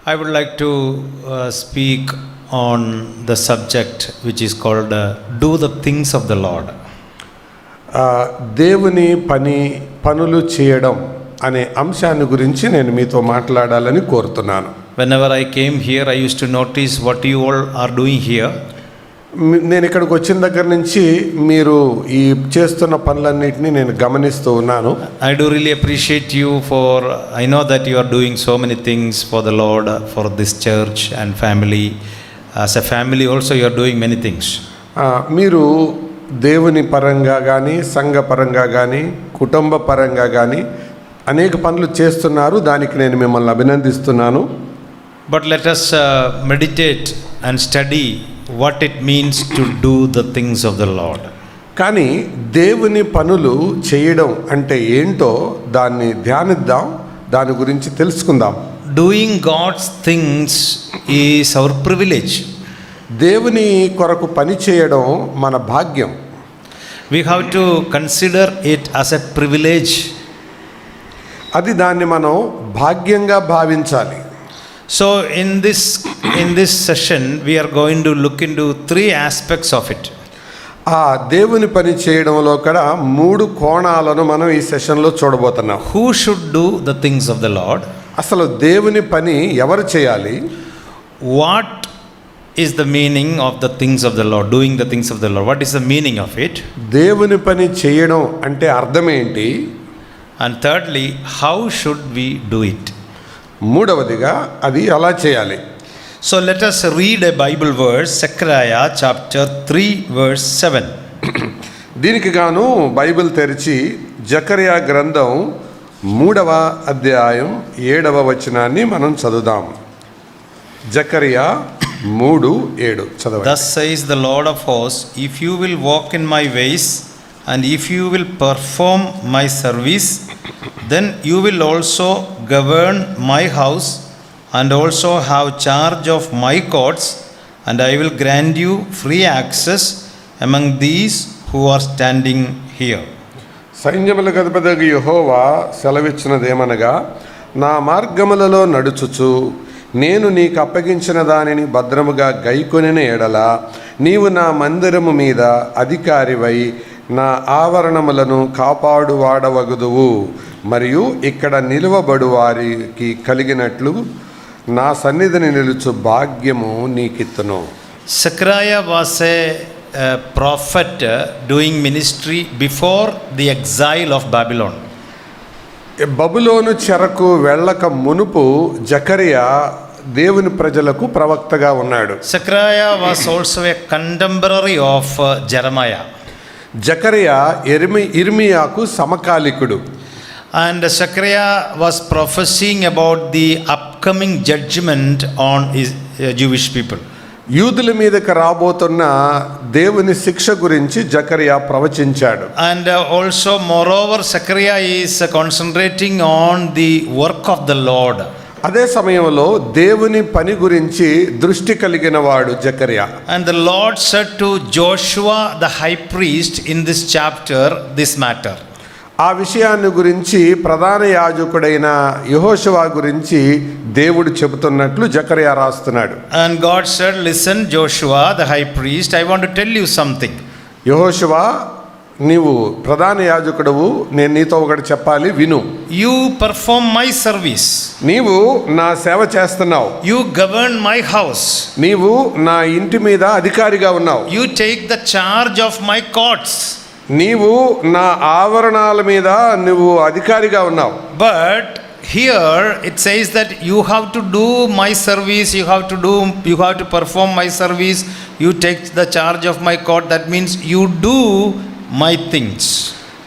I would like to speak on the subject which is called Do the Things of the Lord. దేవుని పనులు చేయడం అనే అంశాన్ని గురించి నేను మీతో మాట్లాడాలని కోరుతున్నాను. Whenever I came here, I used to notice what you all are doing here. నేను ఇక్కడికి వచ్చిన దగ్గర నుంచి మీరు ఈ చేస్తున్న పనులన్నిటినీ నేను గమనిస్తూ ఉన్నాను. I do really appreciate you for, I know that you are doing so many things for the Lord, for this church and family. As a family also you are doing many things. మీరు దేవుని పరంగా కానీ సంఘ పరంగా కానీ కుటుంబ పరంగా కానీ అనేక పనులు చేస్తున్నారు. దానికి నేను మిమ్మల్ని అభినందిస్తున్నాను. But let us meditate and study what it means to do the things of the Lord. కానీ దేవుని పనులు చేయడం అంటే ఏంటో దాన్ని ధ్యానిద్దాం, దాని గురించి తెలుసుకుందాం. Doing God's things is our privilege. దేవుని కొరకు పని చేయడం మన భాగ్యం. We have to consider it as a privilege. అది దాన్ని మనం భాగ్యంగా భావించాలి. So in this session we are going to look into three aspects of it. దేవుని పని చేయడంలో కూడా 3 కోణాలను మనం ఈ సెషన్లో చూడబోతున్నాం. Who should do the things of the Lord? అసలు దేవుని పని ఎవరు చేయాలి? What is the meaning of the things of the Lord? Doing the things of the Lord. What is the meaning of it? దేవుని పని చేయడం అంటే అర్థం ఏంటి? And thirdly, how should we do it? మూడవదిగా అది ఎలా చేయాలి? So let us read a Bible verse, Zechariah chapter 3 verse 7. దీనికి గాను బైబిల్ తెరిచి జకర్యా గ్రంథం 3వ అధ్యాయం 7వ వచనాన్ని మనం చదువుదాం. జకర్యా 3:7 చదవండి. Thus says the Lord of hosts, if you will walk in my ways and if you will perform my service, then you will also govern my house and also have charge of my courts, and I will grant you free access among these who are standing here. సైన్యములకు అధిపతియగు యెహోవా సెలవిచ్చినదేమనగా, నా మార్గములలో నడుచుచు నేను నీకు అప్పగించిన దానిని భద్రముగా గైకొనిన ఎడల నీవు నా మందిరము మీద అధికారివై నా ఆవరణములను కాపాడువాడవగుదువు, మరియు ఇక్కడ నిలువబడు వారికి కలిగినట్లు నా సన్నిధిని నిలుచు భాగ్యము నీకిత్తును. Zechariah was a prophet doing ministry before the exile of Babylon. బబులోను చెరకు వెళ్ళక మునుపు జకర్యా దేవుని ప్రజలకు ప్రవక్తగా ఉన్నాడు. Zechariah was also a contemporary of Jeremiah. జకర్యా ఇర్మియాకు సమకాలికుడు. And Zechariah was prophesying about the upcoming judgment on his Jewish people. యూదుల మీదకి రాబోతున్న దేవుని శిక్ష గురించి జకర్యా ప్రవచించాడు. And also moreover Zechariah is concentrating on the work of the Lord. అదే సమయంలో దేవుని పని గురించి దృష్టి కలిగిన వాడు జకర్యా. And the Lord said to Joshua the high priest in this chapter this matter. ఆ విషయాన్ని గురించి ప్రధాన యాజకుడైన యెహోషువ గురించి దేవుడు చెబుతున్నట్లు జకర్యా రాస్తున్నాడు. And God said, listen Joshua the high priest, I want to tell you something. యెహోషువ, నీవు ప్రధాన యాజకుడవు, నేను నీతో ఒకటి చెప్పాలి, విను. You perform my service. నీవు నా సేవ చేస్తున్నావు. You govern my house. నీవు నా ఇంటి మీద అధికారిగా ఉన్నావు. You take the charge of my courts. నీవు నా ఆవరణాల మీద నువ్వు అధికారిగా ఉన్నావు. But here it says that you have to do my service, you have to perform my service, you take the charge of my court. That means you do my things.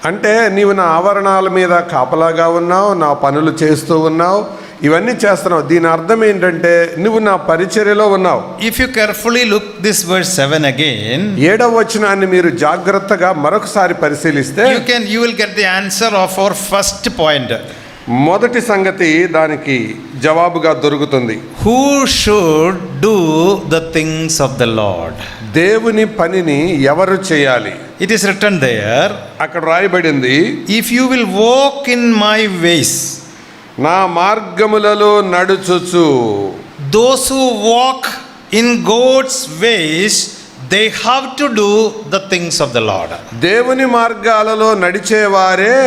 అంటే నీవు నా ఆవరణాల మీద కాపలాగా ఉన్నావు, నా పనులు చేస్తూ ఉన్నావు, ఇవన్నీ చేస్తున్నావు. దీని అర్థం ఏంటంటే నువ్వు నా పరిచర్యలో ఉన్నావు. If you carefully look this verse 7 again, 7వ వచనాన్ని మీరు జాగ్రత్తగా మరొకసారి పరిశీలిస్తే you will get the answer of our first point. మొదటి సంగతి దానికి జవాబుగా దొరుకుతుంది. Who should do the things of the Lord? దేవుని పనిని ఎవరు చేయాలి? It is written there, అక్కడ రాయబడింది, if you will walk in my ways. నా మార్గములలో నడుచుచు. those who walk in God's ways, they have to do the things of the Lord. దేవుని మార్గాలలో నడిచేవారే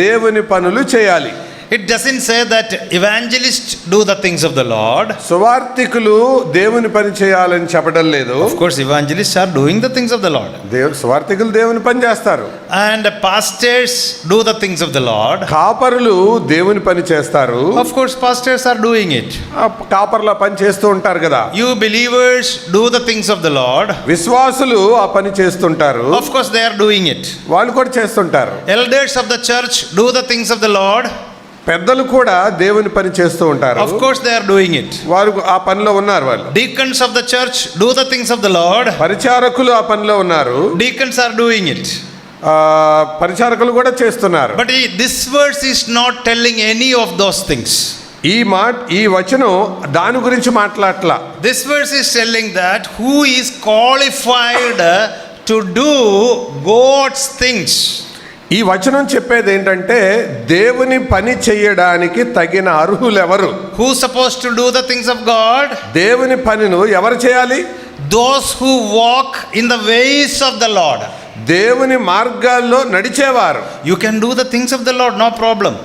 దేవుని పనులు చేయాలి. It doesn't say that evangelists do the things of the Lord. సువార్తికులు దేవుని పని చేయాలని చెప్పడం లేదు. Of course, evangelists are doing the things of the Lord. సువార్తికులు దేవుని పని చేస్తారు. And pastors do the things of the Lord. కాపరులు దేవుని పని చేస్తారు. Of course, pastors are doing it. కాపర్ల పని చేస్తూ ఉంటారు కదా. You believers do the things of the Lord. విశ్వాసులు ఆ పని చేస్తుంటారు. Of course, they are doing it. వాళ్ళు కూడా చేస్తుంటారు. Elders of the church do the things of the Lord. పెద్దలు కూడా దేవుని పని చేస్తూ ఉంటారు. Of course, they are doing it. వారు ఆ పనిలో ఉన్నారు. వాళ్ళు Deacons of the church do the things of the Lord. పరిచారకులు ఆ పనిలో ఉన్నారు. Deacons are doing it. పరిచారకులు కూడా చేస్తున్నారు. But this verse is not telling any of those things. ఈ వచనం దాని గురించి మాట్లాడట్లా. This verse is telling that who is qualified to do God's things. ఈ వచనం చెప్పేది ఏంటంటే దేవుని పని చేయడానికి తగిన అర్హులు ఎవరు? Who supposed to do the things of God? దేవుని పనిను ఎవరు చేయాలి? Those who walk in the ways of the Lord. దేవుని మార్గాల్లో నడిచేవారు. You can do the things of the Lord, no problem.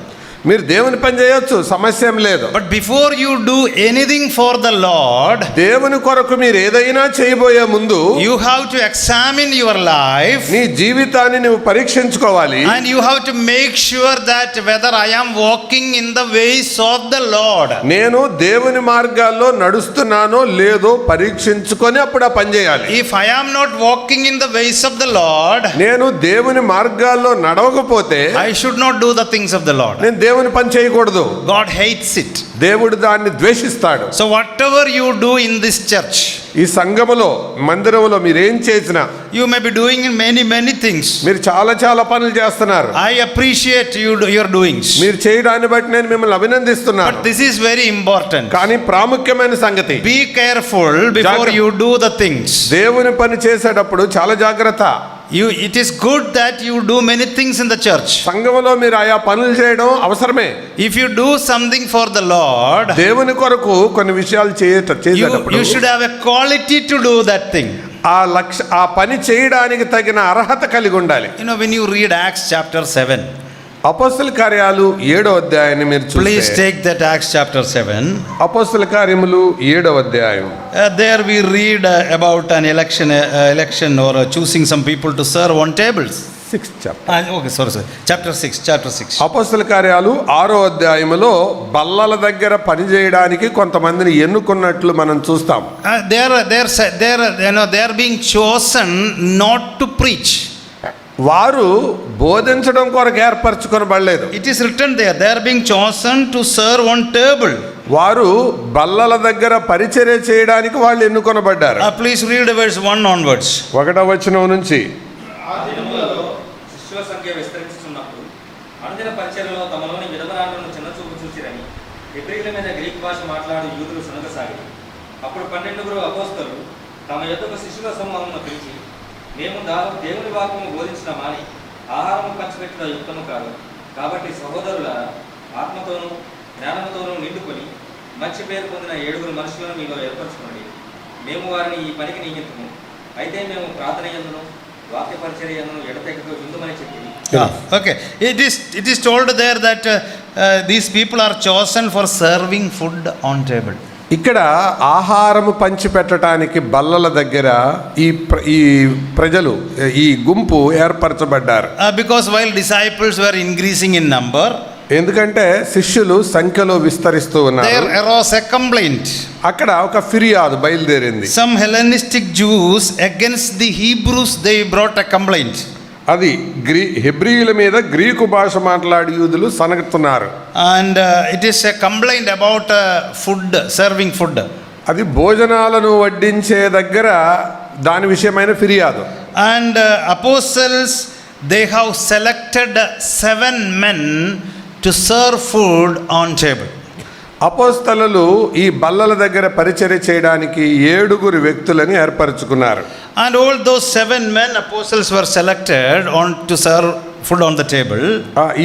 మీరు దేవుని పని చేయొచ్చు, సమస్య ఏం లేదు. But before you do anything for the Lord, దేవుని కొరకు మీరు ఏదైనా చేయబోయే ముందు you have to examine your life. నీ జీవితాన్ని నువ్వు పరీక్షించుకోవాలి. And you have to make sure that whether I am walking in the ways of the Lord. నేను దేవుని మార్గాల్లో నడుస్తున్నానో లేదో పరీక్షించుకొని అప్పుడు ఆ పని చేయాలి. If I am not walking in the ways of the Lord, నేను దేవుని మార్గాల్లో నడవకపోతే I should not do the things of the Lord. నేను దేవుని పని చేయకూడదు. God hates it. దేవుడు దాన్ని ద్వేషిస్తాడు. So whatever you do in this church, ఈ సంఘములో మందిరములో మీరు ఏం చేసినా, you may be doing many things. మీరు చాలా పనులు చేస్తున్నారు. I appreciate your doings. మీరు చేయడాన్ని బట్టి నేను మిమ్మల్ని అభినందిస్తున్నాను. But this is very important. కానీ ప్రాముఖ్యమైన సంగతి, Be careful before you do the things. దేవుని పని చేసేటప్పుడు చాలా జాగ్రత్త. It is good that you do many things in the church. సంఘములో మీరు ఆయా పనులు చేయడం అవసరమే. If you do something for the Lord, దేవుని కొరకు కొన్ని విషయాలు చేసేటప్పుడు you should have a quality to do that thing. ఆ పని చేయడానికి తగిన అర్హత కలిగి ఉండాలి. You know, when you read Acts chapter 7, అపోస్తల కార్యాలు 7వ అధ్యాయాన్ని మీరు చూస్తే, please take that Acts chapter 7. అపోస్తల కార్యములు 7వ అధ్యాయం. There we read about an election or choosing some people to serve on tables. 6th chapter. Okay, sorry. Chapter 6. అపోస్తల కార్యాలు 6వ అధ్యాయములో బల్లల దగ్గర పని చేయడానికి కొంతమందిని ఎన్నుకున్నట్లు మనం చూస్తాం. They are being chosen not to preach. వారు బోధించడం కొరకు ఏర్పరచుకొనబడలేదు. It is written there, they are being chosen to serve on table. వారు బల్లల దగ్గర పరిచర్య చేయడానికి వాళ్ళు ఎన్నుకొనబడ్డారు. Please read verse 1 onwards. 1వ వచనం నుంచి. ఆ దినములలో శిష్యుల సంఖ్య విస్తరించుతున్నప్పుడు అనుదిన పరిచర్యలో తమలోని విధవరాలను చిన్నచూపు చూసిరని హెబ్రీయుల మీద గ్రీక్ భాష మాట్లాడు యూదులు సనగసాగిరి. అప్పుడు 12 అపోస్తలు తమ యొద్దకు శిష్యుల సమూహమును పిలిచి, మేము దేవుని వాక్యము బోధించిన మాని ఆహారము పంచిపెట్టుట యుక్తము కాదు. కాబట్టి సహోదరులారా, ఆత్మతోనూ జ్ఞానముతోనూ నిండుకొని మంచి పేరు పొందిన 7 మనుషులను మీలో ఏర్పరచుకోండి. మేము వారిని ఈ పనికి నియమితము. అయితే మేము ప్రార్థన యందును వాక్య పరిచర్య యందును ఎడతెగక విందుమని చెప్పింది. Okay, it is told there that these people are chosen for serving food on table. ఇక్కడ ఆహారము పంచిపెట్టడానికి బల్లల దగ్గర ఈ ప్రజలు, ఈ గుంపు ఏర్పరచబడ్డారు. Because while disciples were increasing in number, ఎందుకంటే శిష్యులు సంఖ్యలో విస్తరిస్తూ ఉన్నారు. there arose a complaint. అక్కడ ఒక ఫిర్యాదు బయలుదేరింది. Some Hellenistic Jews against the Hebrews, they brought a complaint. అది హెబ్రీయుల మీద గ్రీకు భాష మాట్లాడి యూదులు సనగుతున్నారు. And it is a complaint about food, serving food. అది భోజనాలను వడ్డించే దగ్గర దాని విషయమైన ఫిర్యాదు. And apostles, they have selected 7 men to serve food on table. అపోస్తలులు ఈ బల్లల దగ్గర పరిచర్య చేయడానికి 7 వ్యక్తులని ఏర్పరచుకున్నారు. And all those 7 men apostles were selected on to serve food on the table.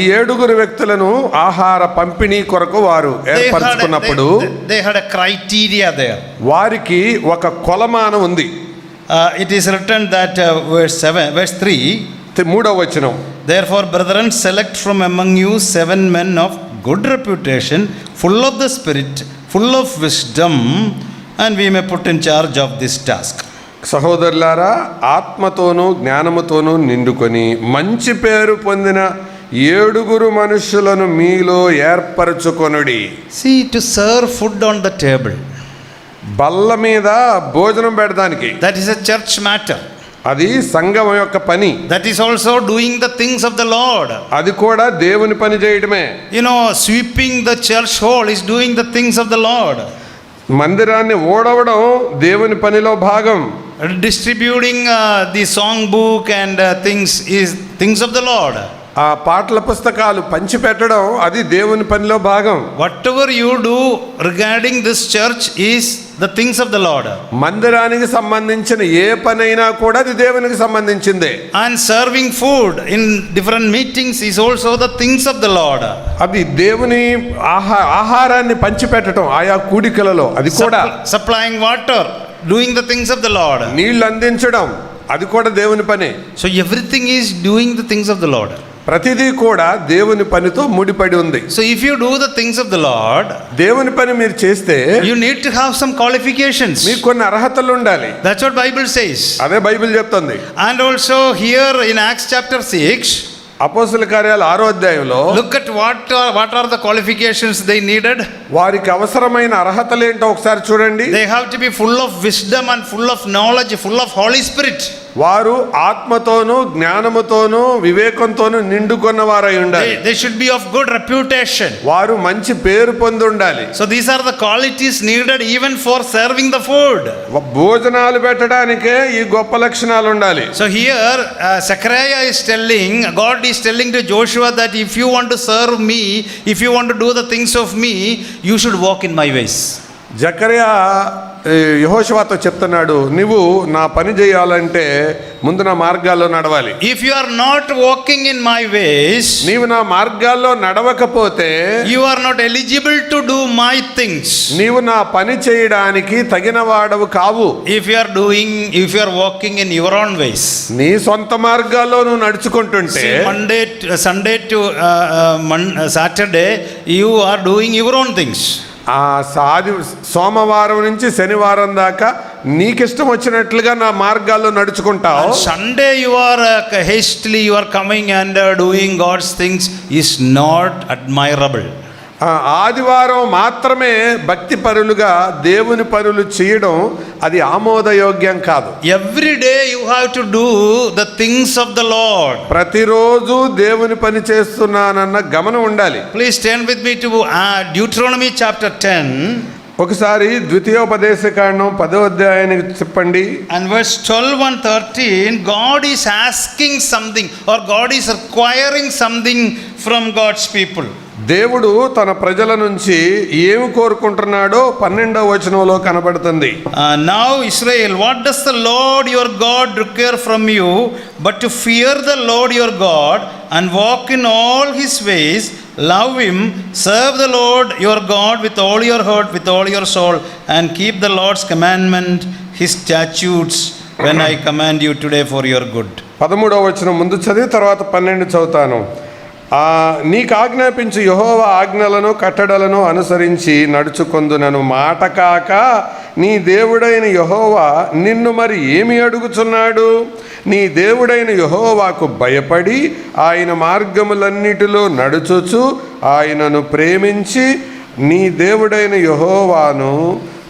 ఈ 7 వ్యక్తులను ఆహార పంపిణీ కొరకు వారు ఏర్పరచుకున్నప్పుడు They had a criteria there. వారికి ఒక కొలమానం ఉంది. It is written that verse 3. 3వ వచనం, Therefore, brethren, select from among you 7 men of good reputation, full of the Spirit, full of wisdom, and we may put in charge of this task. సహోదరులారా, ఆత్మతోనూ జ్ఞానముతోనూ నిండుకొని మంచి పేరు పొందిన 7 మనుషులను మీలో ఏర్పరచుకొనుడి. See, to serve food on the table, బల్ల మీద భోజనం పెడడానికి, that is a church matter. అది సంఘం యొక్క పని. That is also doing the things of the Lord. అది కూడా దేవుని పని చేయడమే. You know, sweeping the church hall is doing the things of the Lord. మందిరాన్ని ఓడవడం దేవుని పనిలో భాగం. Distributing the song book and things is things of the Lord. ఆ పాటల పుస్తకాలు పంచిపెట్టడం అది దేవుని పనిలో భాగం. Whatever you do regarding this church is the things of the Lord. మందిరానికి సంబంధించిన ఏ పనైనా కూడా అది దేవునికి సంబంధించిందే. And serving food in different meetings is also the things of the Lord. అది దేవుని ఆహారాన్ని పంచిపెట్టడం ఆయా కూడికలలో, అది కూడా supplying water, doing the things of the Lord. నీళ్లు అందించడం, అది కూడా దేవుని పనే. So everything is doing the things of the Lord. ప్రతిదీ కూడా దేవుని పనితో ముడిపడి ఉంది. So if you do the things of the Lord, దేవుని పని మీరు చేస్తే you need to have some qualifications. మీకు కొన్ని అర్హతలు ఉండాలి. That's what Bible says. అదే బైబిల్ చెప్తుంది. And also here in Acts chapter 6, అపోస్తల కార్యాలు 6వ అధ్యాయంలో look at what are the qualifications they needed. వారికి అవసరమైన అర్హతలు ఏంటో ఒకసారి చూడండి. They have to be full of wisdom and full of knowledge, full of Holy Spirit. వారు ఆత్మతోనూ జ్ఞానముతోనూ వివేకంతోనూ నిండుకున్న వారై ఉండాలి. They should be of good reputation. వారు మంచి పేరు పొంది ఉండాలి. So these are the qualities needed even for serving the food. భోజనాలు పెట్టడానికే ఈ గొప్ప లక్షణాలు ఉండాలి. So here Zechariah is telling, God is telling to Joshua that if you want to serve me, if you want to do the things of me, you should walk in my ways. జకర్యా యెహోషువతో చెప్తున్నాడు, నువ్వు నా పని చేయాలంటే ముందు నా మార్గాల్లో నడవాలి. If you are not walking in my ways, నీవు నా మార్గాల్లో నడవకపోతే you are not eligible to do my things. నీవు నా పని చేయడానికి తగిన వాడవు కావు. If you are walking in your own ways. నీ సొంత మార్గాల్లో నువ్వు నడుచుకుంటుంటే Monday Sunday to Saturday you are doing your own things. సోమవారం నుంచి శనివారం దాకా నీకిష్టం వచ్చినట్లుగా నా మార్గాల్లో నడుచుకుంటావు. Sunday you are hastily you are coming and doing God's things is not admirable. ఆదివారం మాత్రమే భక్తి పరులుగా దేవుని పనులు చేయడం అది ఆమోదయోగ్యం కాదు. Every day you have to do the things of the Lord. ప్రతిరోజు దేవుని పని చేస్తున్నానన్న గమనం ఉండాలి. Please turn with me to Deuteronomy chapter 10. ఒకసారి ద్వితీయోపదేశకాండం 10వ అధ్యాయానికి చెప్పండి. And verse 12 and 13, God is asking something or God is requiring something from God's people. దేవుడు తన ప్రజల నుంచి ఏమి కోరుకుంటున్నాడో 12వ వచనంలో కనబడుతుంది. Now Israel, what does the Lord your God require from you but to fear the Lord your God and walk in all his ways, love him, serve the Lord your God with all your heart, with all your soul, and keep the Lord's commandment, his statutes, when I command you today for your good. 13వ వచనం ముందు చదివి తర్వాత 12 చదువుతాను. నీకు ఆజ్ఞాపించు యెహోవా ఆజ్ఞలను కట్టడలను అనుసరించి నడుచుకొందునను మాట కాక నీ దేవుడైన యెహోవా నిన్ను మరి ఏమి అడుగుచున్నాడు? నీ దేవుడైన యెహోవాకు భయపడి ఆయన మార్గములన్నిటిలో నడుచుచు ఆయనను ప్రేమించి నీ దేవుడైన యెహోవాను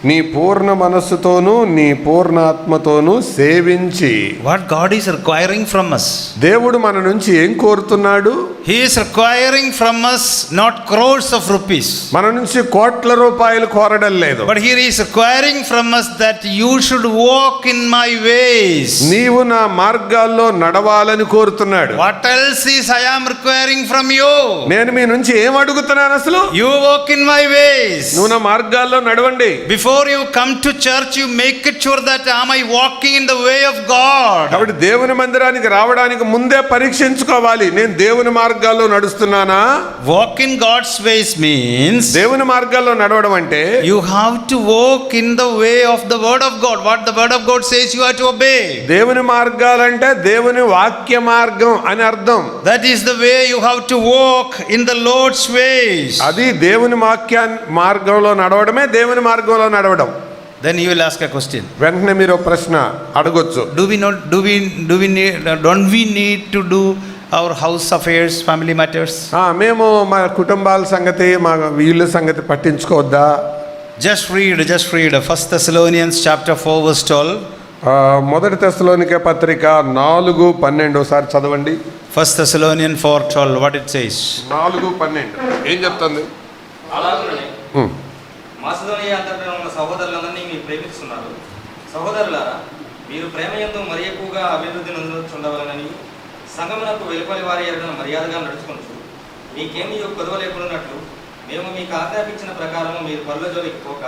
నీ పూర్ణ మనస్సుతోను నీ పూర్ణాత్మతోను సేవించి. What God is requiring from us? దేవుడు మన నుంచి ఏం కోరుతున్నాడు? He is requiring from us not crores of rupees. మన నుంచి కోట్ల రూపాయలు కోరడం లేదు. But here he is requiring from us that you should walk in my ways. నీవు నా మార్గాల్లో నడవాలని కోరుతున్నాడు. What else is I am requiring from you? నేను మీ నుంచి ఏం అడుగుతున్నాను అసలు? You walk in my ways. నువ్వు నా మార్గాల్లో నడవండి. Before before you come to church, you make it sure that am I walking in the way of God? కాబట్టి దేవుని మందిరానికి రావడానికి ముందే పరీక్షించుకోవాలి, నేను దేవుని మార్గాల్లో నడుస్తున్నానా. Walk in God's ways means దేవుని మార్గాల్లో నడవడం అంటే you have to walk in the way of the word of God. What the word of God says, you have to obey. దేవుని మార్గాలంటే దేవుని వాక్య మార్గం అని అర్థం. That is the way you have to walk in the Lord's ways. అది దేవుని మార్గంలో నడవడమే దేవుని మార్గంలో నడవడం. Then you will ask a question. వెంటనే మీరు ఒక ప్రశ్న అడగొచ్చు. Don't we need to do our house affairs, family matters? మేము మా కుటుంబాల సంగతి, మా వీళ్ళ సంగతి పట్టించుకోవద్దా? Just read 1 Thessalonians chapter 4 verse 12. మొదటి తెస్సలోనికే పత్రిక 4:12 ఒకసారి చదవండి. 1 Thessalonians 4:12, what it says? 4:12 ఏం చెప్తుంది? అలాగే మాసిదోనియా అంతటా ఉన్న సహోదరులందరినీ మీరు ప్రేమిస్తున్నారు. సహోదరులారా, మీరు ప్రేమయందు మరి ఎక్కువగా అభివృద్ధి నొందుచుండవలనని సంగమునకు వెలుపలి వారి ఎరుగన మర్యాదగా నడుచుకొనుచు మీకేమీ కొదవ లేకున్నట్లు మేము మీకు ఆజ్ఞాపించిన ప్రకారము మీరు పనుల జోలికి పోక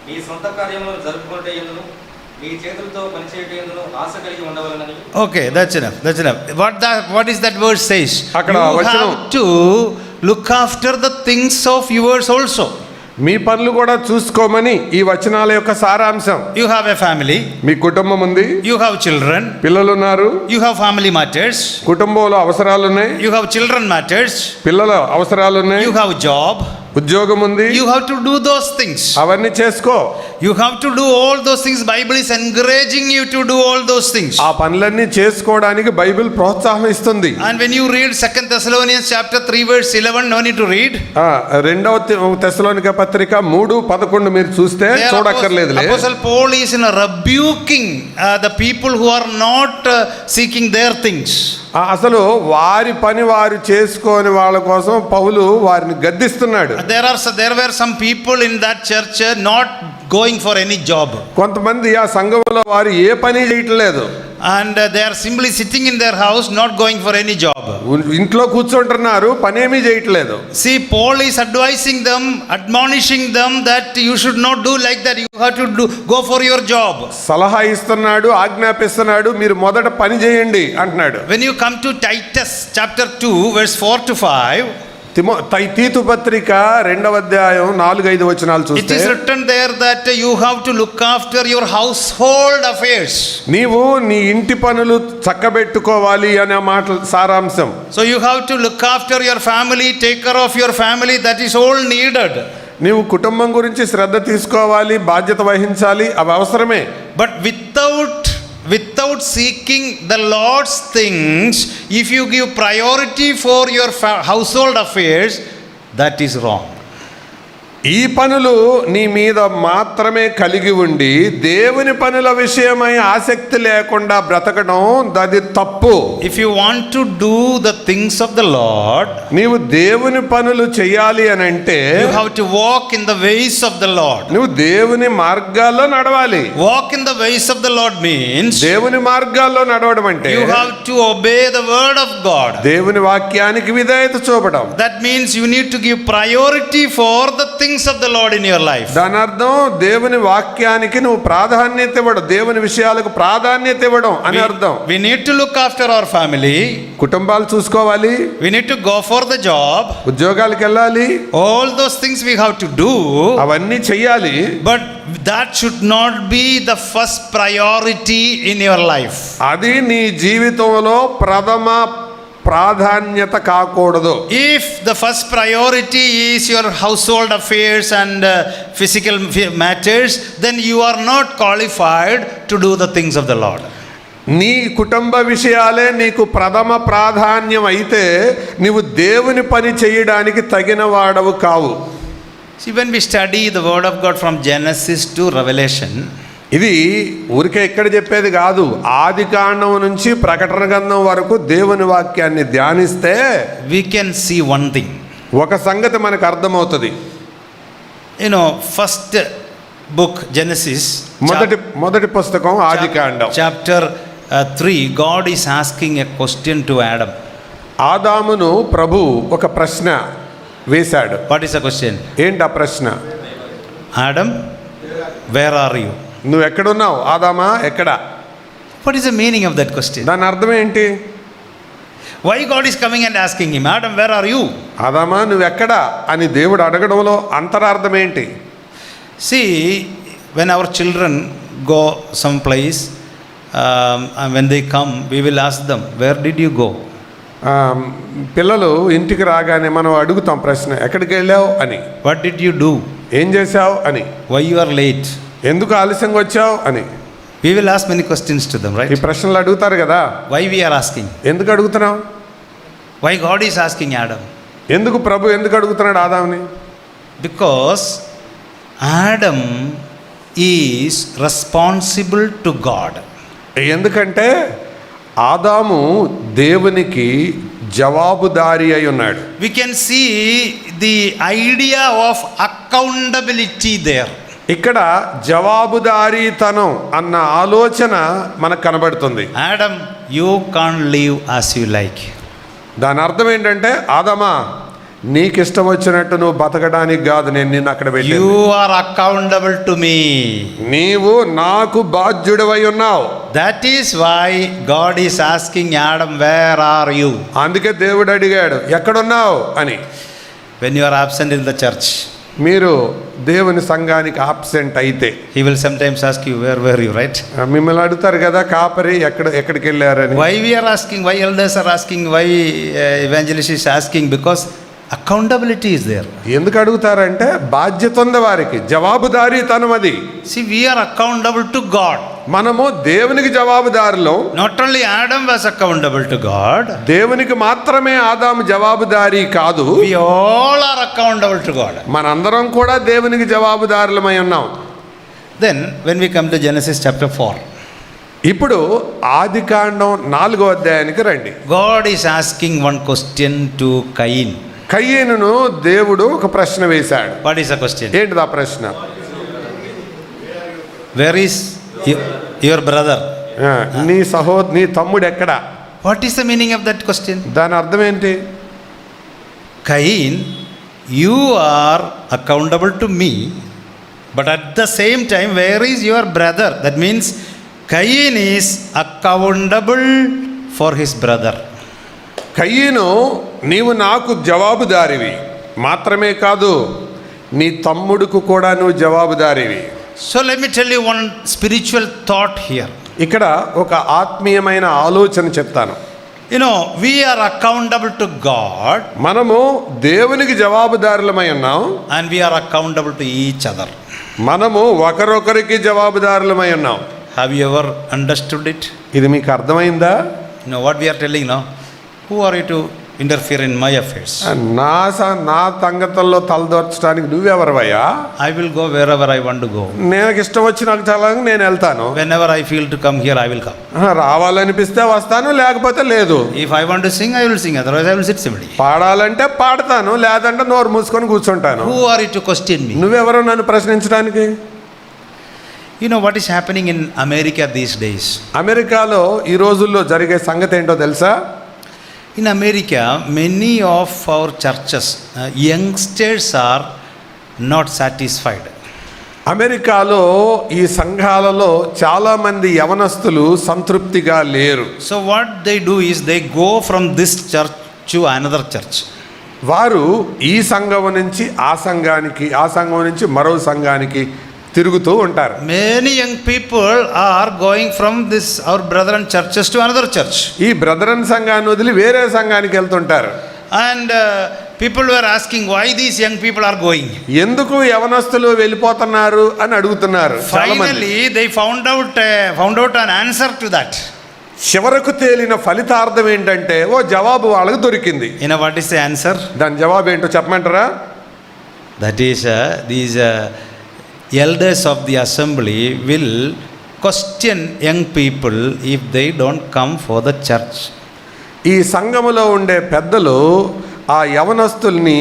మీ సొంత కార్యములను జరుపుకుంటే ఎందును మీ చేతులతో పనిచేయటం ఎందును ఆశ కలిగి ఉండవలనని. Okay, that's enough. What is that verse says? You have to look after the things of yours also. మీ పనులు కూడా చూసుకోమని ఈ వచనాల యొక్క సారాంశం. You have a family, మీ కుటుంబం ఉంది, you have children, పిల్లలు ఉన్నారు, you have family matters, కుటుంబంలో అవసరాలు ఉన్నాయి, you have children matters, పిల్లల అవసరాలు ఉన్నాయి, you have job, ఉద్యోగం ఉంది. you have to do those things. అవన్నీ చేసుకో. You have to do all those things. Bible is encouraging you to do all those things. ఆ పనులన్నీ చేసుకోవడానికి బైబిల్ ప్రోత్సాహం ఇస్తుంది. And when you read 2 Thessalonians chapter 3 verse 11, no need to read. రెండవ తెస్సలోనికే పత్రిక 3:11 మీరు చూస్తే చూడక్కర్లేదులే. Apostle Paul is rebuking the people who are not seeking their things. అసలు వారి పని వారు చేసుకోని వాళ్ళ కోసం పౌలు వారిని గద్దిస్తున్నాడు. There were some people in that church not going for any job. కొంతమంది ఆ సంఘంలో వారు ఏ పని చేయట్లేదు. And they are simply sitting in their house, not going for any job. ఇంట్లో కూర్చుంటున్నారు, పనేమీ చేయట్లేదు. See, Paul is admonishing them that you should not do like that. You have to go for your job. సలహా ఇస్తున్నాడు, ఆజ్ఞాపిస్తున్నాడు, మీరు మొదట పని చేయండి అంటున్నాడు. When you come to Titus chapter 2 verse 4 to 5, తీతు పత్రిక 2వ అధ్యాయం 4-5 వచనాలు చూస్తే it is written there that you have to look after your household affairs. నీవు నీ ఇంటి పనులు చక్కబెట్టుకోవాలి అనే మాట సారాంశం. So you have to look after your family, take care of your family. That is all needed. నీవు కుటుంబం గురించి శ్రద్ధ తీసుకోవాలి, బాధ్యత వహించాలి, అవి అవసరమే. But without seeking the Lord's things, if you give priority for your household affairs, that is wrong. ఈ పనులు నీ మీద మాత్రమే కలిగి ఉండి దేవుని పనుల విషయమై ఆసక్తి లేకుండా బ్రతకడం అది తప్పు. If you want to do the things of the Lord, నీవు దేవుని పనులు చేయాలి అని అంటే you have to walk in the ways of the Lord. నువ్వు దేవుని మార్గాల్లో నడవాలి. Walk in the ways of the Lord means దేవుని మార్గాల్లో నడవడం అంటే you have to obey the word of God. దేవుని వాక్యానికి విధేయత చూపడం. That means you need to give priority for the things of the Lord in your life. దాని అర్థం దేవుని వాక్యానికి నువ్వు ప్రాధాన్యత ఇవ్వడం, దేవుని విషయాలకు ప్రాధాన్యత ఇవ్వడం అని అర్థం. We need to look after our family. కుటుంబాలు చూసుకోవాలి. We need to go for the job. ఉద్యోగాలకు వెళ్ళాలి. All those things we have to do. అవన్నీ చెయ్యాలి. But that should not be the first priority in your life. అది నీ జీవితంలో ప్రథమ ప్రాధాన్యత కాకూడదు. If the first priority is your household affairs and physical matters, then you are not qualified to do the things of the Lord. నీ కుటుంబ విషయాలే నీకు ప్రథమ ప్రాధాన్యం అయితే నీవు దేవుని పని చేయడానికి తగిన వాడవు కావు. See, when we study the word of God from Genesis to Revelation, ఇది ఊరికే ఎక్కడ చెప్పేది కాదు. ఆది కాండం నుంచి ప్రకటన గ్రంథం వరకు దేవుని వాక్యాన్ని ధ్యానిస్తే we can see one thing. ఒక సంగతి మనకు అర్థమవుతుంది. First book Genesis, మొదటి పుస్తకం ఆది కాండం chapter 3, God is asking a question to Adam. ఆదామును ప్రభు ఒక ప్రశ్న వేశాడు. What is the question? ఏంటి ఆ ప్రశ్న? Adam, where are you? నువ్వు ఎక్కడున్నావు ఆదామా, ఎక్కడ? What is the meaning of that question? దాని అర్థం ఏంటి? Why God is coming and asking him, Adam, where are you? ఆదామా నువ్వు ఎక్కడ అని దేవుడు అడగడంలో అంతరార్థం ఏంటి? See, when our children go someplace, and when they come, we will ask them, where did you go? పిల్లలు ఇంటికి రాగానే మనం అడుగుతాం ప్రశ్న, ఎక్కడికి వెళ్ళావు అని. What did you do? ఏం చేసావు అని. Why you are late? ఎందుకు ఆలస్యంగా వచ్చావు అని. We will ask many questions to them, right? ఈ ప్రశ్నలు అడుగుతారు కదా. Why we are asking? ఎందుకు అడుగుతున్నావు? Why God is asking Adam? ఎందుకు ప్రభు ఎందుకు అడుగుతున్నాడు ఆదాముని? Because Adam is responsible to God. ఎందుకంటే ఆదాము దేవునికి జవాబుదారి అయి ఉన్నాడు. We can see the idea of accountability there. ఇక్కడ జవాబుదారీతనం అన్న ఆలోచన మనకు కనబడుతుంది. Adam, you can't live as you like. దాని అర్థం ఏంటంటే, ఆదామా నీకు ఇష్టం వచ్చినట్టు నువ్వు బతకడానికి కాదు నేను నిన్ను అక్కడ పెట్టాను. You are accountable to me. నీవు నాకు బాధ్యుడివై ఉన్నావు. That is why God is asking Adam, where are you? అందుకే దేవుడు అడిగాడు, ఎక్కడున్నావు అని. When you are absent in the church, మీరు దేవుని సంఘానికి ఆబ్సెంట్ అయితే he will sometimes ask you, where were you, right? మిమ్మల్ని అడుగుతారు కదా, కాపరి ఎక్కడికి వెళ్ళారని. Why we are asking, why elders are asking, why evangelist is asking? Because accountability is there. ఎందుకు అడుగుతారంటే బాధ్యత ఉంది వారికి, జవాబుదారీతనం అది. See, we are accountable to God. మనము దేవునికి జవాబుదారులు. Not only Adam was accountable to God, దేవునికి మాత్రమే ఆదాము జవాబుదారీ కాదు, we all are accountable to God. మనందరం కూడా దేవునికి జవాబుదారులమై ఉన్నాం. Then when we come to Genesis chapter 4, ఇప్పుడు ఆదికాండం 4వ అధ్యాయానికి రండి. God is asking one question to Cain. కయ్యేనును దేవుడు ఒక ప్రశ్న వేశాడు. What is the question? ఏంటిది ఆ ప్రశ్న? Where is your brother? నీ తమ్ముడు ఎక్కడ? What is the meaning of that question? దాని అర్థం ఏంటి? Cain, you are accountable to me, but at the same time, where is your brother? That means Cain is accountable for his brother. కయ్యను, నీవు నాకు జవాబుదారివి మాత్రమే కాదు, నీ తమ్ముడుకు కూడా నువ్వు జవాబుదారివి. So let me tell you one spiritual thought here. ఇక్కడ ఒక ఆత్మీయమైన ఆలోచన చెప్తాను. You know, we are accountable to God. మనము దేవునికి జవాబుదారులమై ఉన్నాం. And we are accountable to each other. మనము ఒకరొకరికి జవాబుదారులమై ఉన్నాం. Have you ever understood it? ఇది మీకు అర్థమైందా? You know what we are telling now? Who are you to interfere in my affairs? నా సంగతుల్లో తలదొర్చడానికి నువ్వెవరవయ్యా? I will go wherever I want to go. నాకు ఇష్టం వచ్చి నాకు చాలా నేను వెళ్తాను. Whenever I feel to come here, I will come. రావాలనిపిస్తే వస్తాను, లేకపోతే లేదు. If I want to sing, I will sing. Otherwise, I will sit simply. పాడాలంటే పాడతాను, లేదంటే నోరు మూసుకొని కూర్చుంటాను. Who are you to question me? నువ్వెవరో నన్ను ప్రశ్నించడానికి? You know what is happening in America these days? అమెరికాలో ఈ రోజుల్లో జరిగే సంగతి ఏంటో తెలుసా? In America, many of our churches, youngsters are not satisfied. అమెరికాలో ఈ సంఘాలలో చాలామంది యవనస్తులు సంతృప్తిగా లేరు. So what they do is they go from this church to another church. వారు ఈ సంఘం నుంచి ఆ సంఘానికి, ఆ సంఘం నుంచి మరో సంఘానికి తిరుగుతూ ఉంటారు. Many young people are going from this our brethren churches to another church. ఈ బ్రదరన్ సంఘాన్ని వదిలి వేరే సంఘానికి వెళ్తుంటారు. And people were asking why these young people are going. ఎందుకు యవనస్తులు వెళ్ళిపోతున్నారు అని అడుగుతున్నారు. Finally they found out an answer to that. చివరకు తేలిన ఫలితార్థం ఏంటంటే ఓ జవాబు వాళ్ళకి దొరికింది. You know what is the answer? దాని జవాబు ఏంటో చెప్పమంటారా? That is these elders of the assembly will question young people if they don't come for the church. ఈ సంఘములో ఉండే పెద్దలు ఆ యవనస్తుల్ని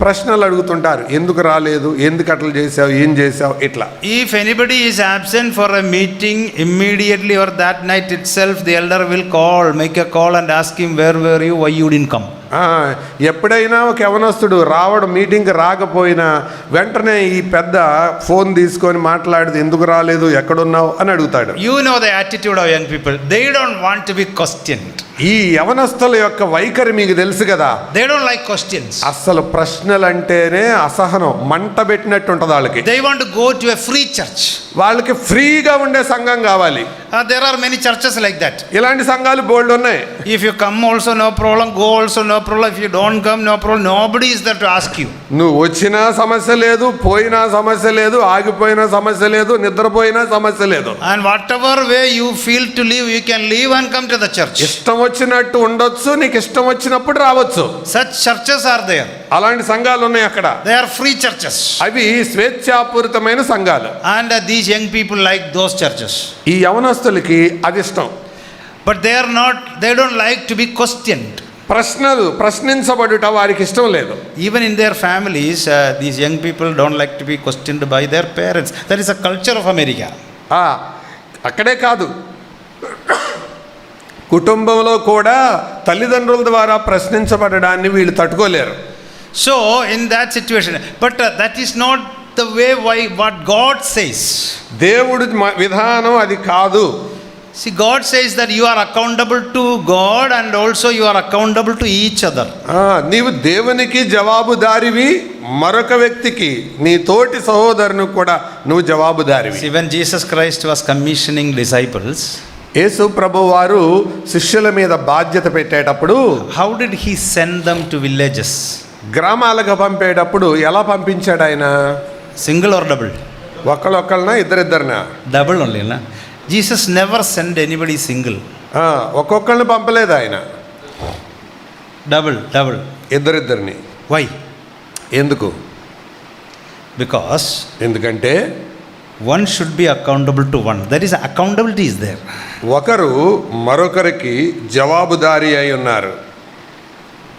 ప్రశ్నలు అడుగుతుంటారు, ఎందుకు రాలేదు, ఎందుకు అట్లా చేసావు, ఏం చేసావు, ఇట్లా. If anybody is absent for a meeting, immediately or that night itself the elder will make a call and ask him, where were you, why you didn't come? ఎప్పుడైనా ఒక యవనస్తుడు రావడం మీటింగ్కి రాకపోయినా వెంటనే ఈ పెద్ద ఫోన్ తీసుకొని మాట్లాడితే ఎందుకు రాలేదు, ఎక్కడున్నావు అని అడుగుతాడు. You know the attitude of young people. They don't want to be questioned. ఈ యవనస్తుల యొక్క వైఖరి మీకు తెలుసు కదా. They don't like questions. అసలు ప్రశ్నలు అంటేనే అసహనం, మంట పెట్టినట్టు ఉంటుంది వాళ్ళకి. They want to go to a free church. వాళ్ళకి ఫ్రీగా ఉండే సంఘం కావాలి. There are many churches like that. ఇలాంటి సంఘాలు బోల్డ్ ఉన్నాయి. If you come also no problem, go also no problem. If you don't come no problem, nobody is there to ask you. నువ్వు వచ్చినా సమస్య లేదు, పోయినా సమస్య లేదు, ఆగిపోయినా సమస్య లేదు, నిద్రపోయినా సమస్య లేదు. And whatever way you feel to leave, you can leave and come to the church. ఇష్టం వచ్చినట్టు ఉండొచ్చు, నీకు ఇష్టం వచ్చినప్పుడు రావచ్చు. Such churches are there. అలాంటి సంఘాలు ఉన్నాయి అక్కడ. They are free churches. అవి స్వేచ్ఛాపూరితమైన సంఘాలు. And these young people like those churches. ఈ యవనస్తులకి అది ఇష్టం. But they don't like to be questioned. ప్రశ్నించబడుట వారికి ఇష్టం లేదు. Even in their families, these young people don't like to be questioned by their parents. That is a culture of America. అక్కడే కాదు, కుటుంబంలో కూడా తల్లిదండ్రుల ద్వారా ప్రశ్నించబడడాన్ని వీళ్ళు తట్టుకోలేరు. So in that situation, but that is not the way what God says. దేవుడి విధానం అది కాదు. See, God says that you are accountable to God and also you are accountable to each other. నీవు దేవునికి జవాబుదారివి, మరొక వ్యక్తికి నీ తోటి సహోదరునికి కూడా నువ్వు జవాబుదారివి. See, when Jesus Christ was commissioning disciples, యేసు ప్రభు వారు శిష్యుల మీద బాధ్యత పెట్టేటప్పుడు how did he send them to villages? గ్రామాలకు పంపేటప్పుడు ఎలా పంపించాడు ఆయన? Single or double? ఒకళ్ళొక్కళ్ళనా ఇద్దరిద్దరినా? Double only, na? Jesus never sent anybody single. ఒక్కొక్కళ్ళని పంపలేదు ఆయన. Double. ఇద్దరిద్దరిని. Why? ఎందుకు? Because ఎందుకంటే one should be accountable to one. That is, accountability is there. ఒకరు మరొకరికి జవాబుదారీ అయి ఉన్నారు.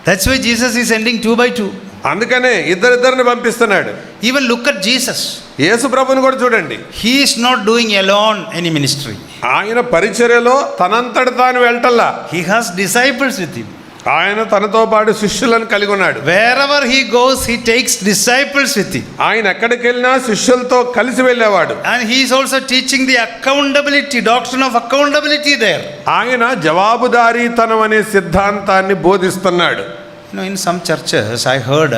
That's why Jesus is sending 2 by 2. అందుకనే ఇద్దరిద్దరిని పంపిస్తున్నాడు. Even look at Jesus. యేసు ప్రభుని కూడా చూడండి. He is not doing alone any ministry. ఆయన పరిచర్యలో తనంతట తాను వెళ్ళటల్లా. He has disciples with him. ఆయన తనతో పాటు శిష్యులను కలిగి ఉన్నాడు. Wherever he goes, he takes disciples with him. ఆయన ఎక్కడికి వెళ్ళినా శిష్యులతో కలిసి వెళ్ళేవాడు. And he is also teaching the accountability, doctrine of accountability there. ఆయన జవాబుదారీతనం అనే సిద్ధాంతాన్ని బోధిస్తున్నాడు. You know, in some churches, I heard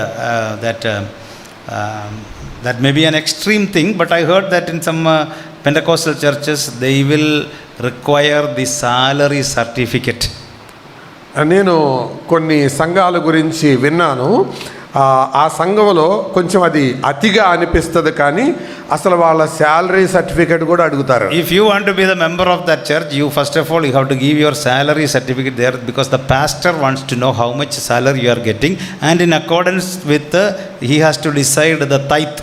that may be an extreme thing, but I heard that in some Pentecostal churches, they will require the salary certificate. నేను కొన్ని సంఘాల గురించి విన్నాను. ఆ సంఘంలో కొంచెం అది అతిగా అనిపిస్తుంది, కానీ అసలు వాళ్ళ శాలరీ సర్టిఫికేట్ కూడా అడుగుతారు. If you want to be the member of that church, you first of all you have to give your salary certificate there, because the pastor wants to know how much salary you are getting, and in accordance with he has to decide the tithe.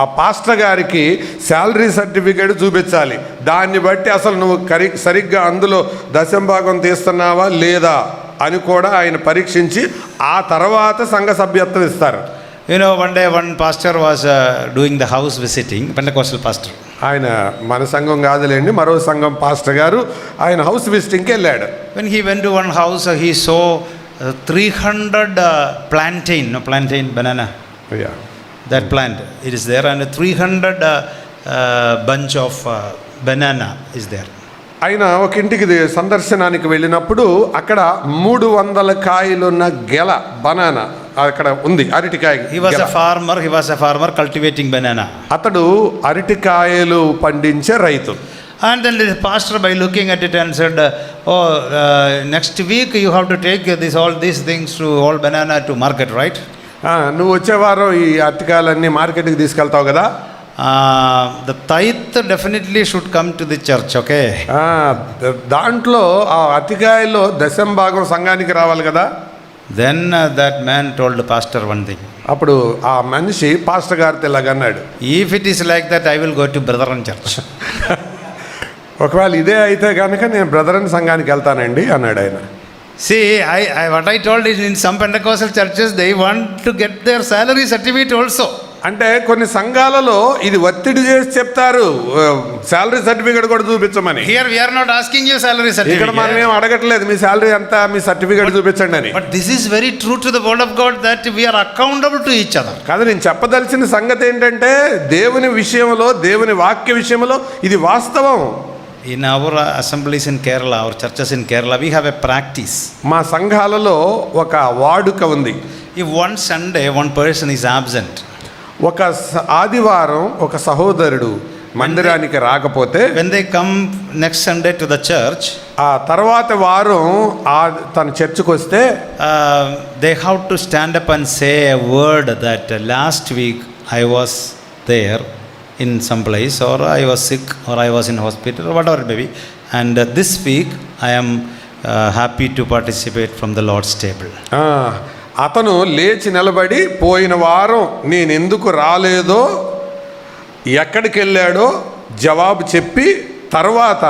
ఆ pastor గారికి salary certificate చూపించాలి. దాన్ని బట్టి అసలు నువ్వు సరిగ్గా అందులో దశంభాగం తీస్తున్నావా లేదా అని కూడా ఆయన పరీక్షించి ఆ తర్వాత సంఘ సభ్యత్వం ఇస్తారు. You know, one day one pastor was doing the house visiting, Pentecostal pastor. ఆయన మన సంఘం కాదులేండి, మరో సంఘం పాస్టర్ గారు ఆయన హౌస్ విజిటింగ్కి వెళ్ళాడు. When he went to one house, he saw 300 plantain banana. Yeah. That plant, it is there, and 300 bunch of banana is there. ఆయన ఒక ఇంటికి సందర్శనానికి వెళ్ళినప్పుడు అక్కడ 300 కాయలున్న గెల బనానా అక్కడ ఉంది, అరటికాయ. He was a farmer cultivating banana. అతడు అరటికాయలు పండించే రైతు. And then the pastor, by looking at it, and said, next week you have to take all these things to all banana to market, right? నువ్వు వచ్చే వారం ఈ అరటికాయలన్నీ మార్కెట్కి తీసుకెళ్తావు కదా. The tithe definitely should come to the church, okay? దాంట్లో ఆ అరటికాయలో దశంభాగం సంఘానికి రావాలి కదా. Then that man told the pastor one thing. అప్పుడు ఆ మనిషి పాస్టర్ గారితో ఇలాగన్నాడు, if it is like that, I will go to Brethren church. ఒకవేళ ఇదే అయితే కనుక నేను బ్రదరన్ సంఘానికి వెళ్తానండి అన్నాడు ఆయన. See, what I told is, in some Pentecostal churches, they want to get their salary certificate also. అంటే కొన్ని సంఘాలలో ఇది ఒత్తిడి చేసి చెప్తారు, శాలరీ సర్టిఫికేట్ కూడా చూపించమని. Here we are not asking you salary ఇక్కడ మనం certificate. ఏం అడగట్లేదు మీ శాలరీ ఎంత, మీ సర్టిఫికేట్ చూపించండి అని. But this is very true to the word of God that we are accountable to each other. కాదు, నేను చెప్పదలిచిన సంగతి ఏంటంటే దేవుని విషయంలో, దేవుని వాక్య విషయంలో ఇది వాస్తవం. In our assemblies in Kerala, our churches in Kerala, we have a practice. మా సంఘాలలో ఒక వాడుక ఉంది. If one Sunday one person is absent, ఒక ఆదివారం ఒక సహోదరుడు మందిరానికి రాకపోతే, when they come next Sunday to the church, ఆ తర్వాత వారం తన చర్చికి వస్తే they have to stand up and say a word that last week I was there in some place, or I was sick, or I was in hospital, or whatever it may be, and this week I am happy to participate from the Lord's table. అతను లేచి నిలబడి పోయిన వారం నేను ఎందుకు రాలేదో, ఎక్కడికి వెళ్ళాడో జవాబు చెప్పి, తర్వాత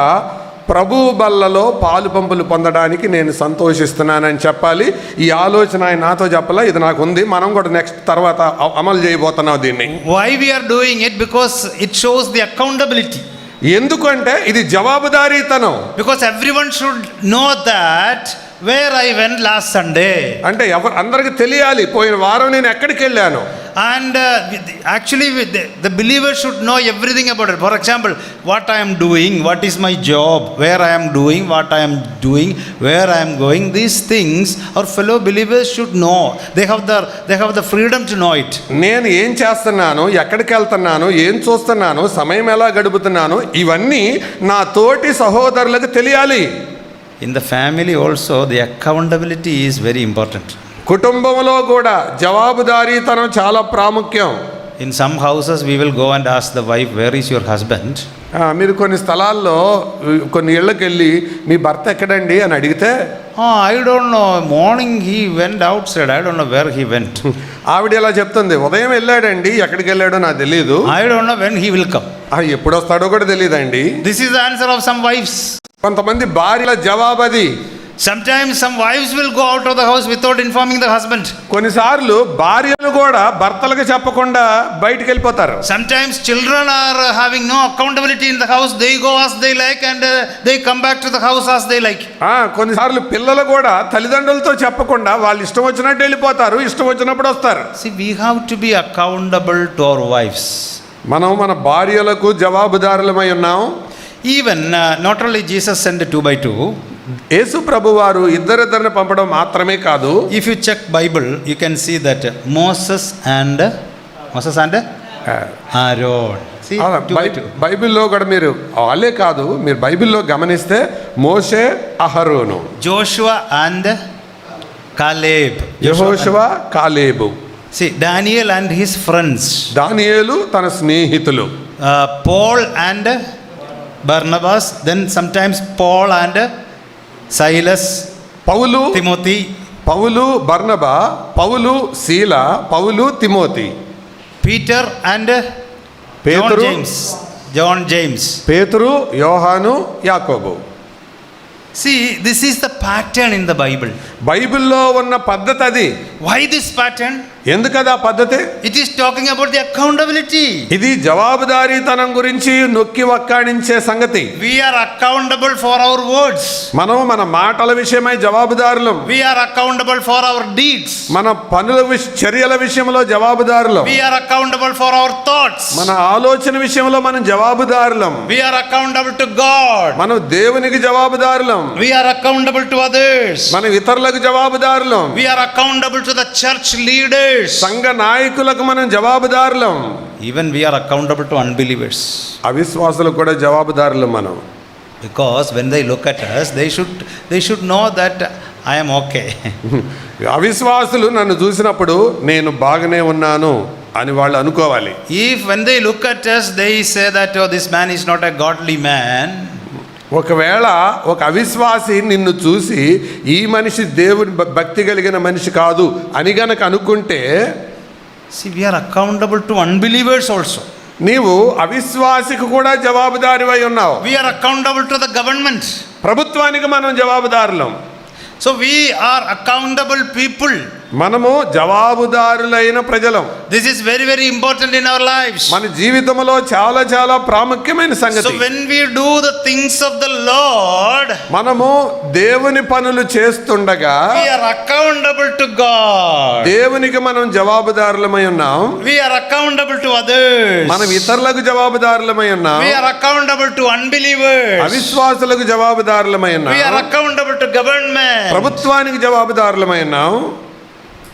ప్రభు బల్లలో పాలు పంపులు పొందడానికి నేను సంతోషిస్తున్నానని చెప్పాలి. ఈ ఆలోచన ఆయన నాతో చెప్పలా, ఇది నాకు ఉంది, మనం కూడా నెక్స్ట్ తర్వాత అమలు చేయబోతున్నాం దీన్ని. Why we are doing it? Because it shows the accountability. ఎందుకంటే ఇది జవాబుదారీతనం. Because everyone should know that where I went last Sunday. అంటే అందరికి తెలియాలి పోయిన వారం నేను ఎక్కడికి వెళ్ళాను. And actually the believers should know everything about it. For example, what I am doing, what is my job, where I am doing, what I am doing, where I am going. These things our fellow believers should know. They have the freedom to know it. నేను ఏం చేస్తున్నాను, ఎక్కడికి వెళ్తున్నాను, ఏం చూస్తున్నాను, సమయం ఎలా గడుపుతున్నాను, ఇవన్నీ నా తోటి సహోదరులకు తెలియాలి. In the family also the accountability is very important. కుటుంబంలో కూడా జవాబుదారీతనం చాలా ప్రాముఖ్యం. In some houses we will go and ask the wife, where is your husband? మీరు కొన్ని స్థలాల్లో కొన్ని ఇళ్ళకి వెళ్ళి మీ భర్త ఎక్కడండి అని అడిగితే, I don't know, morning he went outside, I don't know where he went. ఆవిడ ఇలా చెప్తుంది, ఉదయం వెళ్ళాడండి, ఎక్కడికి వెళ్ళాడో నాకు తెలియదు, I don't know when he will come. ఎప్పుడు వస్తాడో కూడా తెలియదండి. This is the answer of some wives. కొంతమంది భార్యల జవాబు అది. Sometimes some wives will go out of the house without informing the husband. కొన్నిసార్లు భార్యలు కూడా భర్తలకు చెప్పకుండా బయటికి వెళ్ళిపోతారు. Sometimes children are having no accountability in the house. They go as they like and they come back to the house as they like. కొన్నిసార్లు పిల్లలు కూడా తల్లిదండ్రులతో చెప్పకుండా వాళ్ళు ఇష్టం వచ్చినట్టు వెళ్ళిపోతారు, ఇష్టం వచ్చినప్పుడు వస్తారు. See, we have to be accountable to our wives. మనం మన భార్యలకు జవాబుదారులమై ఉన్నాం. Even not only Jesus sent 2 by 2. యేసు ప్రభు వారు ఇద్దరిద్దరిని పంపడం మాత్రమే కాదు. If you check Bible, you can see that Moses and Aaron. See, 2 by 2. బైబిల్లో కూడా మీరు వాళ్ళే కాదు, మీరు బైబిల్లో గమనిస్తే మోషే, అహరోను, Joshua and Caleb. యెహోషువ, కాలేబు. See, Daniel and his friends. దానియేలు తన స్నేహితులు. Paul and Barnabas. Then sometimes Paul and Silas. Paul, Timothy. పౌలు, బర్నబా, పౌలు, శీల, పౌలు, తిమోతి. Peter and పేతురు, John James. పేతురు, యోహాను, యాకోబు. See, this is the pattern in the Bible. బైబిల్లో ఉన్న పద్ధతి అది. Why this pattern? ఎందుకదా పద్ధతి? It is talking about the accountability. ఇది జవాబుదారీతనం గురించి నొక్కి వక్కాణించే సంగతి. We are accountable for our words. మనం మన మాటల విషయమై జవాబుదారులం. We are accountable for our deeds. మన పనుల చర్యల విషయంలో జవాబుదారులం. We are accountable for our thoughts. మన ఆలోచన విషయంలో మనం జవాబుదారులం. We are accountable to God. మనం దేవునికి జవాబుదారులం. We are accountable to others. మనం ఇతరులకు జవాబుదారులం. We are accountable to the church leaders. సంఘ నాయకులకు మనం జవాబుదారులం. Even we are accountable to unbelievers. అవిశ్వాసులకు కూడా జవాబుదారులం మనం. Because when they look at us, they should know that I am okay. అవిశ్వాసులు నన్ను చూసినప్పుడు నేను బాగానే ఉన్నాను అని వాళ్ళు అనుకోవాలి. If when they look at us, they say that, oh, this man is not a godly man. ఒకవేళ ఒక అవిశ్వాసి నిన్ను చూసి ఈ మనిషి దేవుని భక్తి కలిగిన మనిషి కాదు అని గనక అనుకుంటే, see, we are accountable to unbelievers also. నీవు అవిశ్వాసికి కూడా జవాబుదారివై ఉన్నావు. We are accountable to the government. ప్రభుత్వానికి మనం జవాబుదారులం. So we are accountable people. మనము జవాబుదారులైన ప్రజలం. This is very, very important in our lives. మన జీవితంలో చాలా చాలా ప్రాముఖ్యమైన సంగతి. So when we do the things of the Lord, మనము దేవుని పనులు చేస్తుండగా we are accountable to God. దేవునికి మనం జవాబుదారులమై ఉన్నాం. We are accountable to others. మనం ఇతరులకు జవాబుదారులమై ఉన్నాం. We are accountable to unbelievers. అవిశ్వాసులకు జవాబుదారులమై We ఉన్నాం. are accountable to government. ప్రభుత్వానికి జవాబుదారులమై ఉన్నాం.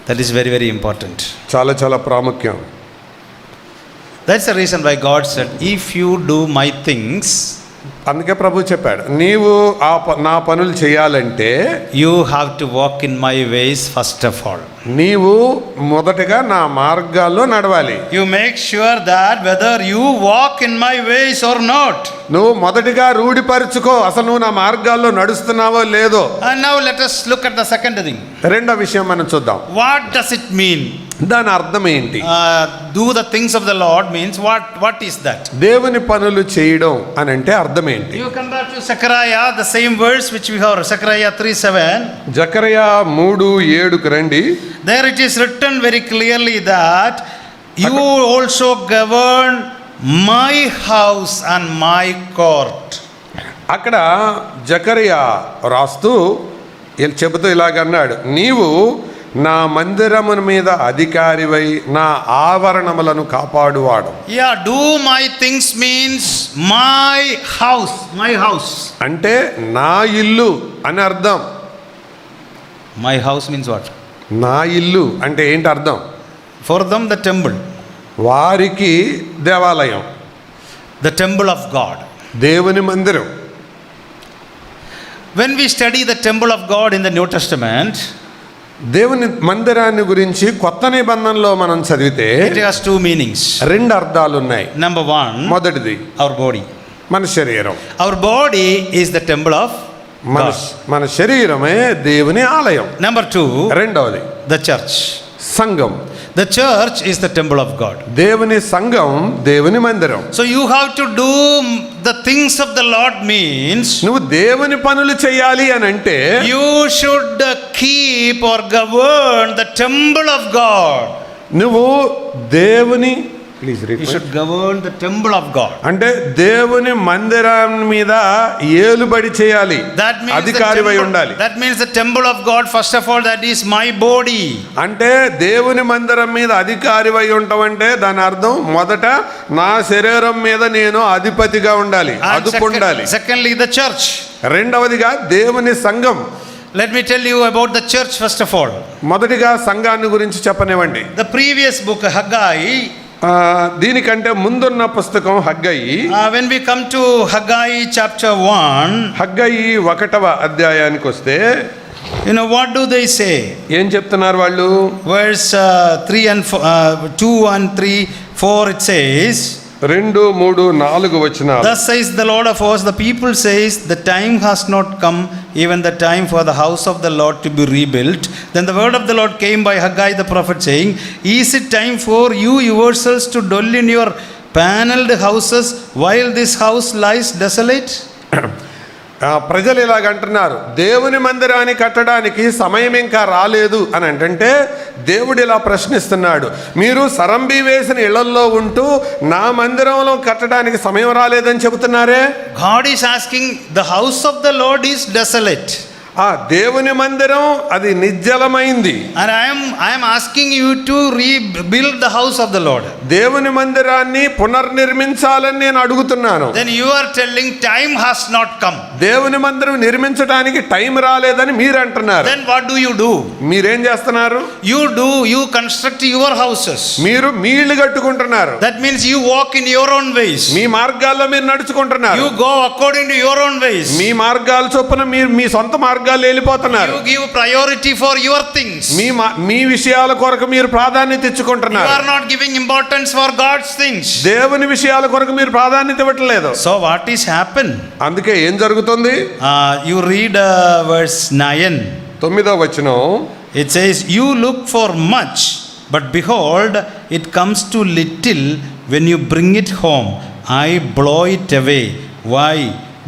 That is very, very important. చాలా చాలా ప్రాముఖ్యం. That's the reason why God said, if you do my things, అందుకే ప్రభు చెప్పాడు, నీవు నా పనులు చేయాలంటే you have to walk in my ways first of all. నీవు మొదటగా నా మార్గాల్లో నడవాలి. You make sure that whether you walk in my ways or not. నువ్వు మొదటిగా రూఢిపరుచుకో, అసలు నువ్వు నా మార్గాల్లో నడుస్తున్నావో లేదో. And now let us look at the second thing. రెండో విషయం మనం చూద్దాం. What does it mean? దాని అర్థం ఏంటి? Do the things of the Lord means what is that? దేవుని పనులు చేయడం అని అంటే అర్థం ఏంటి? You come back to Zechariah, the same verse which we have, Zechariah 3:7. Zechariah 3:7కు రండి. There it is written very clearly that you also govern my house and my court. అక్కడ జకరియా రాస్తూ చెబుతూ ఇలాగన్నాడు, నీవు నా మందిరము మీద అధికారివై నా ఆవరణములను కాపాడువాడు. Yeah, do my things means my house, my house. అంటే నా ఇల్లు అని అర్థం. My house means what? నా ఇల్లు అంటే ఏంటి అర్థం? For them the temple. వారికి దేవాలయం, The temple of God. దేవుని మందిరం. When we study the temple of God in the New Testament, దేవుని మందిరాన్ని గురించి కొత్త నిబంధనలో మనం చదివితే it has two meanings. రెండు అర్థాలు ఉన్నాయి. Number one, మొదటిది our body. మన శరీరం. Our body is the temple of God. మన శరీరమే దేవుని ఆలయం. Number two, రెండవది the church. సంఘం. The church is the temple of God. దేవుని సంఘం దేవుని మందిరం. So you have to do the things of the Lord means నువ్వు దేవుని పనులు చేయాలి అని అంటే you should keep or govern the temple of God. నువ్వు దేవుని You should govern the temple of God. అంటే దేవుని మందిరం మీద ఏలుబడి చేయాలి, That means అధికారివై ఉండాలి. that means the temple of God, first of all, that is my body. అంటే దేవుని మందిరం మీద అధికారివై ఉండటం అంటే దాని అర్థం మొదట నా శరీరం మీద నేను అధిపతిగా ఉండాలి, అదుపు ఉండాలి. Secondly, the church. రెండవదిగా దేవుని సంఘం. Let me tell you about the church first of all. మొదటిగా సంఘాన్ని గురించి చెప్పనివ్వండి. The previous book, Haggai, దీనికంటే ముందున్న పుస్తకం హగ్గయి. when we come to Haggai chapter 1, హగ్గయి 1వ అధ్యాయానికి వస్తే you know what do they say? ఏం చెప్తున్నారు వాళ్ళు? Verse 3 and 2 and 3, 4 it says, 2, 3, 4 వచనాలు. Thus says the Lord of hosts, the people says, the time has not come, even the time for the house of the Lord to be rebuilt. Then the word of the Lord came by Haggai the prophet, saying, Is it time for you yourselves to dwell in your paneled houses while this house lies desolate? ప్రజలు ఇలాగంటున్నారు, దేవుని మందిరాన్ని కట్టడానికి సమయం ఇంకా రాలేదు అని అంటే దేవుడు ఇలా ప్రశ్నిస్తున్నాడు, మీరు సరంబి వేసిన ఇళ్లల్లో ఉంటూ నా మందిరంలో కట్టడానికి సమయం రాలేదని చెబుతున్నారే. God is asking, the house of the Lord is desolate. ఆ దేవుని మందిరం అది నిర్జలమైంది. And I am asking you to rebuild the house of the Lord. దేవుని మందిరాన్ని పునర్నిర్మించాలని నేను అడుగుతున్నాను. Then you are telling time has not come. దేవుని మందిరం నిర్మించడానికి టైం రాలేదని మీరు అంటున్నారు. Then what do you do? మీరేం చేస్తున్నారు? You construct your houses. మీరు మీ ఇల్లు కట్టుకుంటున్నారు. That means you walk in your own ways. మీ మార్గాల్లో మీరు నడుచుకుంటున్నారు. You go according to your own ways. మీ మార్గాల చొప్పున మీరు మీ సొంత మార్గాలు వెళ్ళిపోతున్నారు. You give priority for your things. మీ విషయాల కొరకు మీరు ప్రాధాన్యత ఇచ్చుకుంటున్నారు. You are not giving importance for God's things. దేవుని విషయాల కొరకు మీరు ప్రాధాన్యత ఇవ్వట్లేదు. So what is happen? అందుకే ఏం జరుగుతుంది? You read verse 9. 9వ వచనం. It says, you look for much, but behold, it comes to little when you bring it home. I blow it away. Why?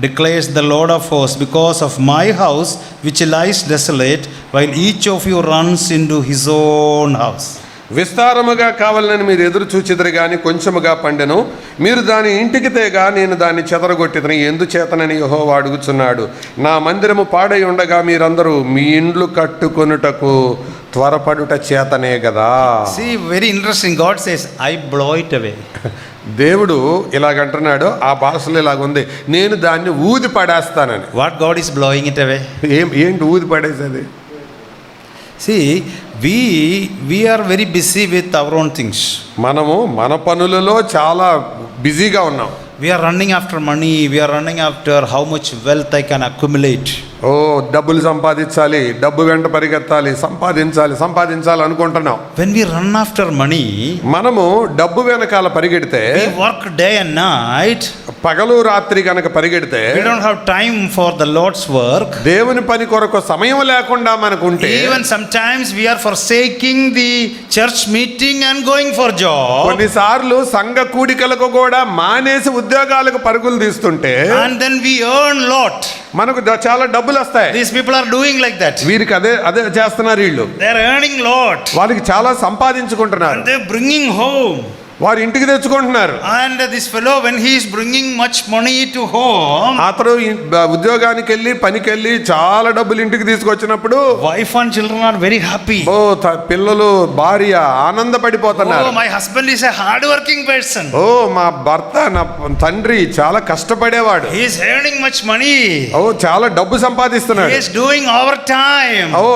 declares the Lord of hosts, because of my house which lies desolate, while each of you runs into his own house. విస్తారముగా కావాలని మీరు ఎదురు చూచిద్దరు గాని కొంచెముగా పండెను, మీరు దాని ఇంటికి తేగా నేను దాన్ని చెదరగొట్టిదని ఎందుచేతనని యెహోవా అడుగుచున్నాడు. నా మందిరము పాడై ఉండగా మీరందరూ మీ ఇండ్లు కట్టుకొనుటకు త్వరపడుట చేతనే కదా. See, very interesting. God says, I blow it away. దేవుడు ఇలాగంటున్నాడు, ఆ భాషలో ఇలాగుంది, నేను దాన్ని ఊది పడేస్తానని. What God is blowing it away? ఏంటి ఊది పడేసేది? See, we are very busy with our own things. మనము మన పనులలో చాలా బిజీగా ఉన్నాం. We are running after money. We are running after how much wealth I can accumulate. ఓ డబ్బులు సంపాదించాలి, డబ్బు వెంట పరిగెత్తాలి, సంపాదించాలి అనుకుంటున్నాం. When we run after money, మనము డబ్బు వెనకాల పరిగెడితే, we work day and night. పగలు రాత్రి కనుక పరిగెడితే, We don't have time for the Lord's work. దేవుని పని కొరకు సమయం లేకుండా మనకుంటే, Even sometimes we are forsaking the church meeting and going for job. కొన్నిసార్లు సంఘ కూడికలకు కూడా మానేసి ఉద్యోగాలకు పరుగులు తీస్తుంటే, And then we earn lot. మనకు చాలా డబ్బులు వస్తాయి. These people are doing like that. వీరికి అదే చేస్తున్నారు వీళ్ళు. They are earning lot. వాళ్ళకి చాలా సంపాదించుకుంటున్నారు, And they are bringing home. వారు ఇంటికి తెచ్చుకుంటున్నారు. And this fellow, when he is bringing much money to home, అతను ఉద్యోగానికి వెళ్ళి పనికి వెళ్ళి చాలా డబ్బులు ఇంటికి తీసుకొచ్చినప్పుడు wife and children are very happy. పిల్లలు భార్య ఆనందపడిపోతున్నారు. Oh, my husband is a hard working person. ఓ మా భర్త, నా తండ్రి చాలా కష్టపడేవాడు. He is earning much money. ఓ చాలా డబ్బు సంపాదిస్తున్నాడు. He is doing overtime. ఓ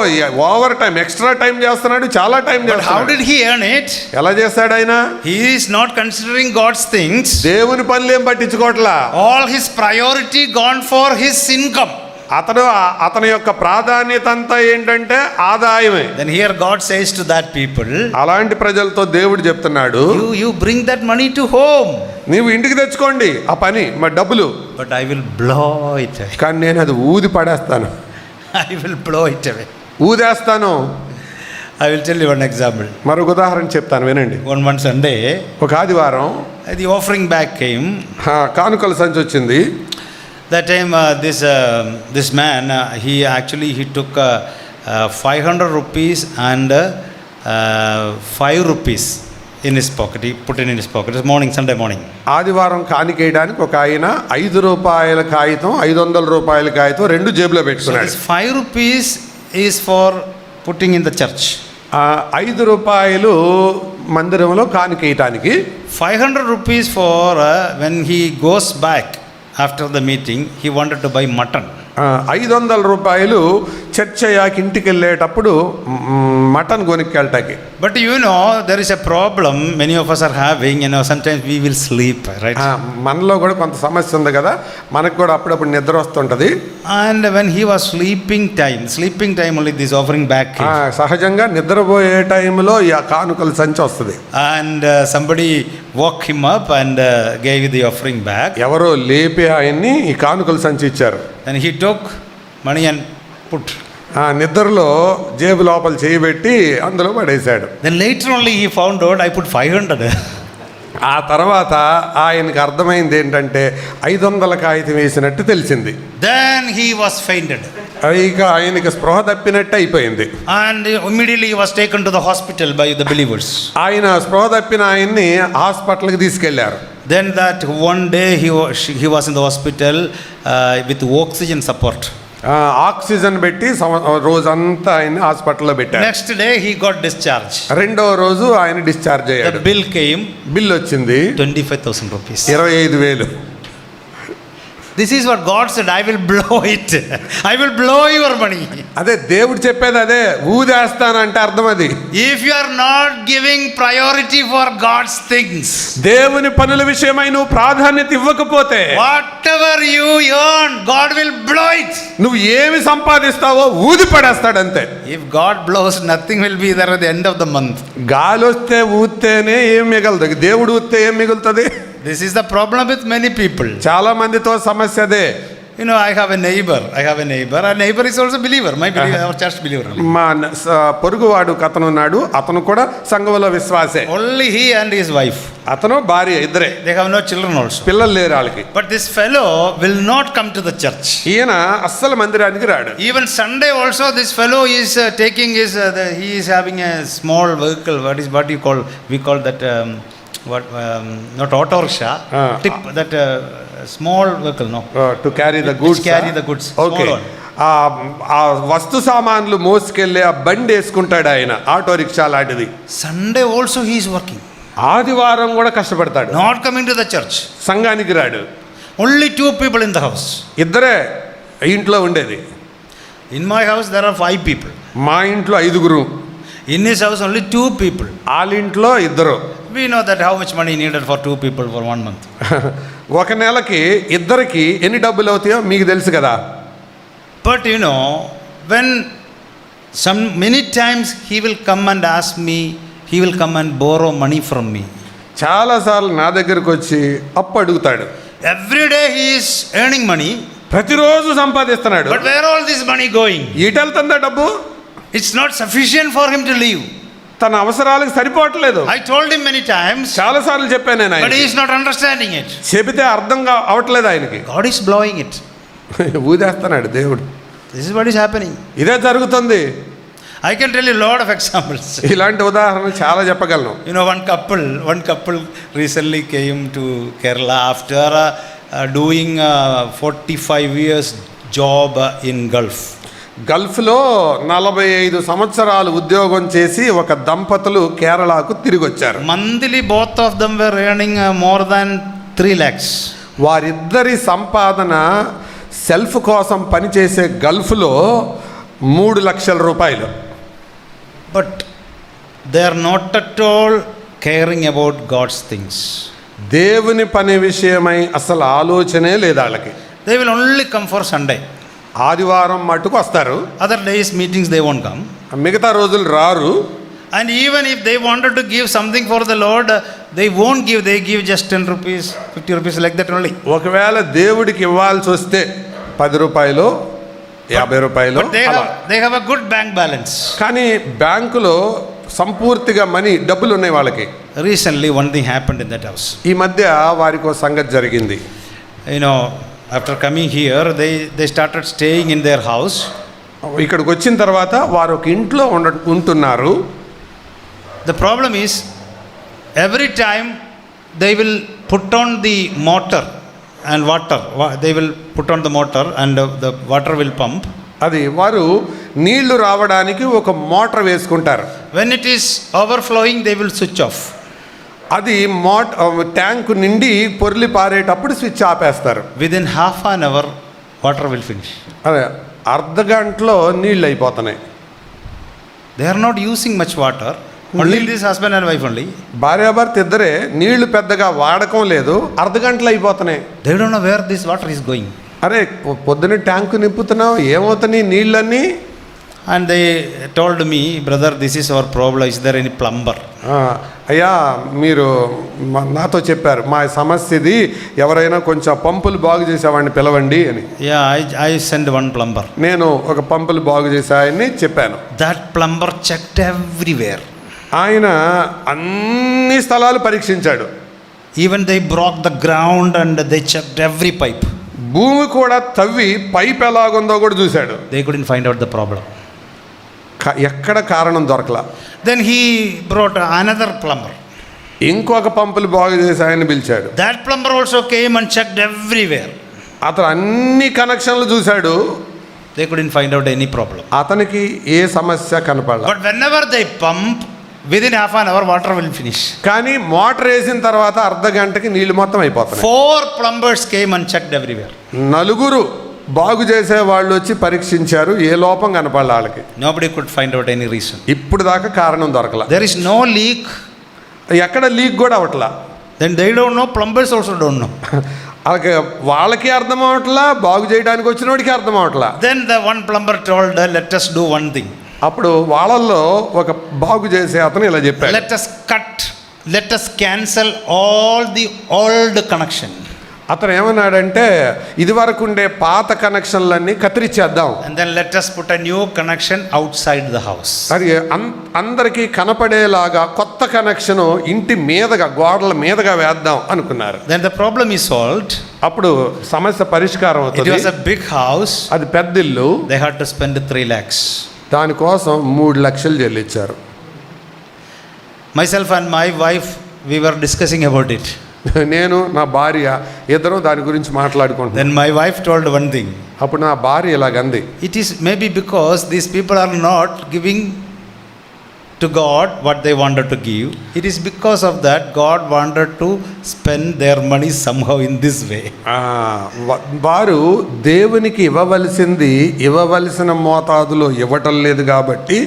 ఓవర్ టైం, ఎక్స్ట్రా టైం చేస్తున్నాడు, చాలా టైం But how చేస్తున్నాడు. did he earn it? ఎలా చేస్తాడు ఆయన? He is not considering God's things. దేవుని పనులు ఏం పట్టించుకోవట్లా. All his priority gone for his income. అతని యొక్క ప్రాధాన్యత అంతా ఏంటంటే ఆదాయమే. Then here God says to that people, అలాంటి ప్రజలతో దేవుడు చెప్తున్నాడు, you bring that money to home. నీవు ఇంటికి తెచ్చుకోండి ఆ పని, మా డబ్బులు, But I will blow it away. కానీ నేను అది ఊది పడేస్తాను, I will blow it away. ఊదేస్తాను. I will tell you one example. మరొక ఉదాహరణ చెప్తాను వినండి. One Sunday, ఒక ఆదివారం the offering bag came. కానుకల సంచి వచ్చింది. That time this man, he took 500 rupees and 5 rupees in his pocket. He put it in his pocket. It was morning, Sunday morning. ఆదివారం కానికేయడానికి ఒక ఆయన 5 రూపాయల కాగితం, 500 రూపాయల కాగితం రెండు జేబులో So పెట్టుకున్నాడు. this 5 rupees is for putting in the church. 5 రూపాయలు మందిరంలో కానికేయటానికి, 500 rupees for when he goes back after the meeting, he wanted to buy mutton. 500 రూపాయలు చర్చ్ అయ్యాక ఇంటికి వెళ్ళేటప్పుడు mutton కొనుక్కెళ్ళటానికి. But there is a problem many of us are having. Sometimes we will sleep, right? మనలో కూడా కొంత సమస్య ఉంది కదా, మనకు కూడా అప్పుడప్పుడు నిద్ర వస్తుంటది. And when he was sleeping time only this offering bag came. సహజంగా నిద్రపోయే టైంలో ఈ కానుకల సంచి వస్తుంది. And somebody woke him up and gave the offering bag. ఎవరో లేపి ఆయన్ని ఈ కానుకల సంచి ఇచ్చారు. And he took money and put. నిద్రలో జేబు లోపల చేయబెట్టి అందులో పడేశాడు. Then later only he found out I put 500. ఆ తర్వాత ఆయనకు అర్థమైంది ఏంటంటే 500 కాగితం వేసినట్టు తెలిసింది. Then he was fainted. ఇక ఆయనకి స్పృహ తప్పినట్టు అయిపోయింది. And immediately he was taken to the hospital by the believers. ఆయన స్పృహ తప్పిన ఆయన్ని హాస్పిటల్కి తీసుకెళ్లారు. Then that one day he was in the hospital with oxygen support. Oxygen పెట్టి రోజంతా ఆయన హాస్పిటల్లో పెట్టారు. Next day he got discharged. రెండో రోజు ఆయన డిశ్చార్జ్ అయ్యాడు. The bill came. బిల్ వచ్చింది 25,000 rupees. 25,000. This is what God said, I will blow it. I will blow your money. అదే దేవుడు చెప్పేది, అదే ఊదేస్తానంటే అర్థం అది. If you are not giving priority for God's things, దేవుని పనుల విషయమై నువ్వు ప్రాధాన్యత ఇవ్వకపోతే, whatever you earn, God will blow it. నువ్వు ఏమి సంపాదిస్తావో ఊది పడేస్తాడు అంతే. If God blows, nothing will be there at the end of the month. గాలి వస్తే ఊత్తేనే ఏం మిగలదు, దేవుడు ఊస్తే ఏం మిగులుతుంది? This is the problem with many people. చాలా మందితో సమస్య అదే. You know, I have a neighbor. Our neighbor is also believer. My believer, our church believer. మా పొరుగువాడు అతను ఉన్నాడు, అతను కూడా సంఘంలో విశ్వాసే. Only he and his wife. అతను భార్య ఇద్దరే. They have no children also. పిల్లలు లేరు వాళ్ళకి. But this fellow will not come to the church. ఈయన అస్సలు మందిరానికి రాడు. Even Sunday also, this fellow is taking his. He is having a small vehicle. What you call? We call that not auto rickshaw. Tip that small vehicle, no. To carry the goods. Carry the goods. Okay. ఆ వస్తు సామాన్లు మోసుకెళ్ళి ఆ బండి వేసుకుంటాడు ఆయన, auto rickshaw లాంటిది. Sunday also he is working. ఆదివారం కూడా కష్టపడతాడు. Not coming to the church. సంఘానికి రాడు. Only 2 people in the house. ఇద్దరే ఇంట్లో ఉండేది. In my house there are 5 people. మా ఇంట్లో 5గురు. In his house only 2 people. వాళ్ళ ఇంట్లో ఇద్దరు. We know that how much money needed for 2 people for 1 month. ఒక నెలకి ఇద్దరికి ఎన్ని డబ్బులు అవుతాయో మీకు తెలుసు కదా. But you know, when many times he will come and ask me, he will come and borrow money from me. చాలాసార్లు నా దగ్గరకు వచ్చి అప్పు అడుగుతాడు. Every day he is earning money. ప్రతిరోజు సంపాదిస్తున్నాడు. But where all this money going? ఎటు వెళ్తుందా డబ్బు? It's not sufficient for him to live. తన అవసరాలకు సరిపోవట్లేదు. I told him many times. చాలాసార్లు చెప్పాను నేను. But he is not understanding it. చెబితే అర్థం అవట్లేదు ఆయనకి. God is blowing it. ఊదేస్తున్నాడు దేవుడు. This is what is happening. ఇదే జరుగుతుంది. I can tell you a lot of examples. ఇలాంటి ఉదాహరణలు చాలా చెప్పగలను. You know, one couple recently came to Kerala after doing 45 years job in Gulf. గల్ఫ్లో 45 సంవత్సరాలు ఉద్యోగం చేసి ఒక దంపతులు కేరళకు తిరిగి వచ్చారు. Monthly both of them were earning more than 3 lakhs. వారిద్దరి సంపాదన సెల్ఫ్ కోసం పనిచేసే గల్ఫ్లో 3 లక్షల రూపాయలు. But they are not at all caring about God's things. దేవుని పని విషయమై అసలు ఆలోచనే లేదు వాళ్ళకి. They will only come for Sunday. ఆదివారం మటుకు వస్తారు. Other days meetings they won't come. మిగతా రోజులు రారు. And even if they wanted to give something for the Lord, they won't give. They give just 10 rupees, 50 rupees, like that only. ఒకవేళ దేవుడికి ఇవ్వాల్సి వస్తే 10 రూపాయలు, 50 రూపాయలు. But they have a good bank balance. కానీ బ్యాంకులో సంపూర్తిగా డబ్బులు ఉన్నాయి వాళ్ళకి. Recently one thing happened in that house. ఈ మధ్య వారికి ఒక సంగతి జరిగింది. You know, after coming here, they started staying in their house. ఇక్కడికి వచ్చిన తర్వాత వారు ఒక ఇంట్లో ఉంటున్నారు. The problem is, every time they will put on the motor and water. They will put on the motor and the water will pump. అది వారు నీళ్లు రావడానికి ఒక మోటార్ వేసుకుంటారు. When it is overflowing, they will switch off. అది tank నిండి పొర్లి పారేటప్పుడు switch ఆపేస్తారు. Within half an hour, water will finish. అదే అర్ధ గంటలో నీళ్ళు అయిపోతున్నాయి. They are not using much water. Only this husband and wife only. భార్యాభర్త ఇద్దరే, నీళ్లు పెద్దగా వాడకం లేదు, అర్ధ గంటలు అయిపోతున్నాయి. They don't know where this water is going. అరే పొద్దున ట్యాంకు నింపుతున్నావు, ఏమవుతున్నాయి నీళ్ళన్నీ? And they told me, brother, this is our problem. Is there any plumber? అయ్యా మీరు నాతో చెప్పారు, మా సమస్య ఇది, ఎవరైనా కొంచెం పంపులు బాగు చేసేవాడిని పిలవండి అని. Yeah, I sent one plumber. నేను ఒక పంపులు బాగు చేసాయని చెప్పాను. That plumber checked everywhere. ఆయన అన్ని స్థలాలు పరీక్షించాడు. Even they broke the ground and they checked every pipe. భూమి కూడా తవ్వి పైప్ ఎలాగుందో కూడా చూశాడు. They couldn't find out the problem. ఎక్కడ కారణం దొరకలా. Then he brought another plumber. ఇంకొక పంపులు బాగు చేసి ఆయన పిలిచాడు. That plumber also came and checked everywhere. అతను అన్ని కనెక్షన్లు చూశాడు. They couldn't find out any problem. అతనికి ఏ సమస్య కనపడలా. But whenever they pump, within half an hour water will finish. కానీ మోటార్ వేసిన తర్వాత అర్ధ గంటకి నీళ్లు మొత్తం అయిపోతాయి. 4 plumbers came and checked everywhere. 4 బాగు చేసే వాళ్ళు వచ్చి పరీక్షించారు, ఏ లోపం కనపడలా వాళ్ళకి. Nobody could find out any reason. ఇప్పుడు దాకా కారణం దొరకలా. There is no leak. ఎక్కడ లీక్ కూడా అవట్లా. Then they don't know, plumbers also don't know. వాళ్ళకి అర్థం అవట్లా, బాగు చేయడానికి వచ్చిన వాడికి అర్థం అవట్లా. Then the one plumber told, let us do one thing. అప్పుడు వాళ్ళల్లో ఒక బాగు చేసే అతను ఇలా చెప్పాడు, let us cancel all the old connection. అతను ఏమన్నాడంటే ఇది వరకు ఉండే పాత కనెక్షన్లన్నీ కత్తిరించేద్దాం, and then let us put a new connection outside the house. అది అందరికీ కనపడేలాగా కొత్త కనెక్షన్ ఇంటి మీదగా గోడల మీదగా వేద్దాం అనుకున్నారు. Then the problem is solved. అప్పుడు సమస్య పరిష్కారం It అవుతుంది. was a big house. అది పెద్ద ఇల్లు, They had to spend 3 lakhs. దానికోసం 3 లక్షలు చెల్లించారు. Myself and my wife, we were discussing about it. నేను నా భార్య ఇద్దరు దాని గురించి మాట్లాడుకుంటున్నాను. Then my wife told one thing. అప్పుడు నా భార్య ఇలాగంది, It is maybe because these people are not giving to God what they wanted to give. It is because of that God wanted to spend their money somehow in this way. వారు దేవునికి ఇవ్వవలసిన మోతాదులో ఇవ్వటం లేదు కాబట్టి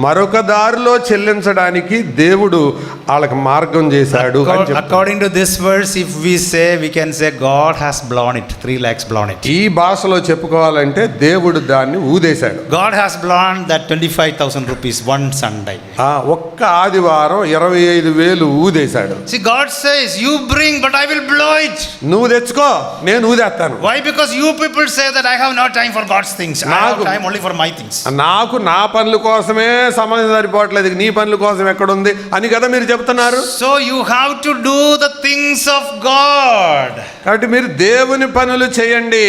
మరొక దారిలో చెల్లించడానికి దేవుడు వాళ్ళకి మార్గం చేశాడు అని చెప్తారు. According to this verse, if we say, we can say God has blown it, 3 lakhs blown it. ఈ భాషలో చెప్పుకోవాలంటే దేవుడు దాన్ని ఊదేశాడు. God has blown that 25,000 rupees one Sunday. ఒక్క ఆదివారం 25,000 ఊదేశాడు. See, God says, you bring, but I will blow it. నువ్వు తెచ్చుకో, నేను ఊదేస్తాను. Why? Because you people say that I have no time for God's things. I have time only for my things. నాకు నా పనుల కోసమే సమయం సరిపోవట్లేదు, నీ పనుల కోసం ఎక్కడుంది అని కదా మీరు చెప్తున్నారు. So you have to do the things of God. కాబట్టి మీరు దేవుని పనులు చేయండి.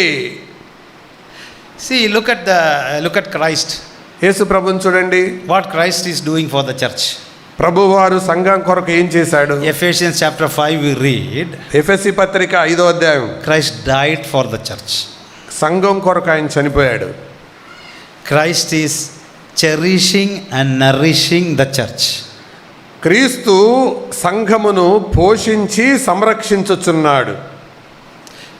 See, look at Christ. యేసు ప్రభువుని చూడండి. What Christ is doing for the church. ప్రభువారు సంఘం కొరకు ఏం చేశాడు? Ephesians chapter 5 we read. ఎఫెసీ పత్రిక 5వ అధ్యాయం. Christ died for the church. సంఘం కొరకు ఆయన చనిపోయాడు. Christ is cherishing and nourishing the church. క్రీస్తు సంఘమును పోషించి సంరక్షించుచున్నాడు.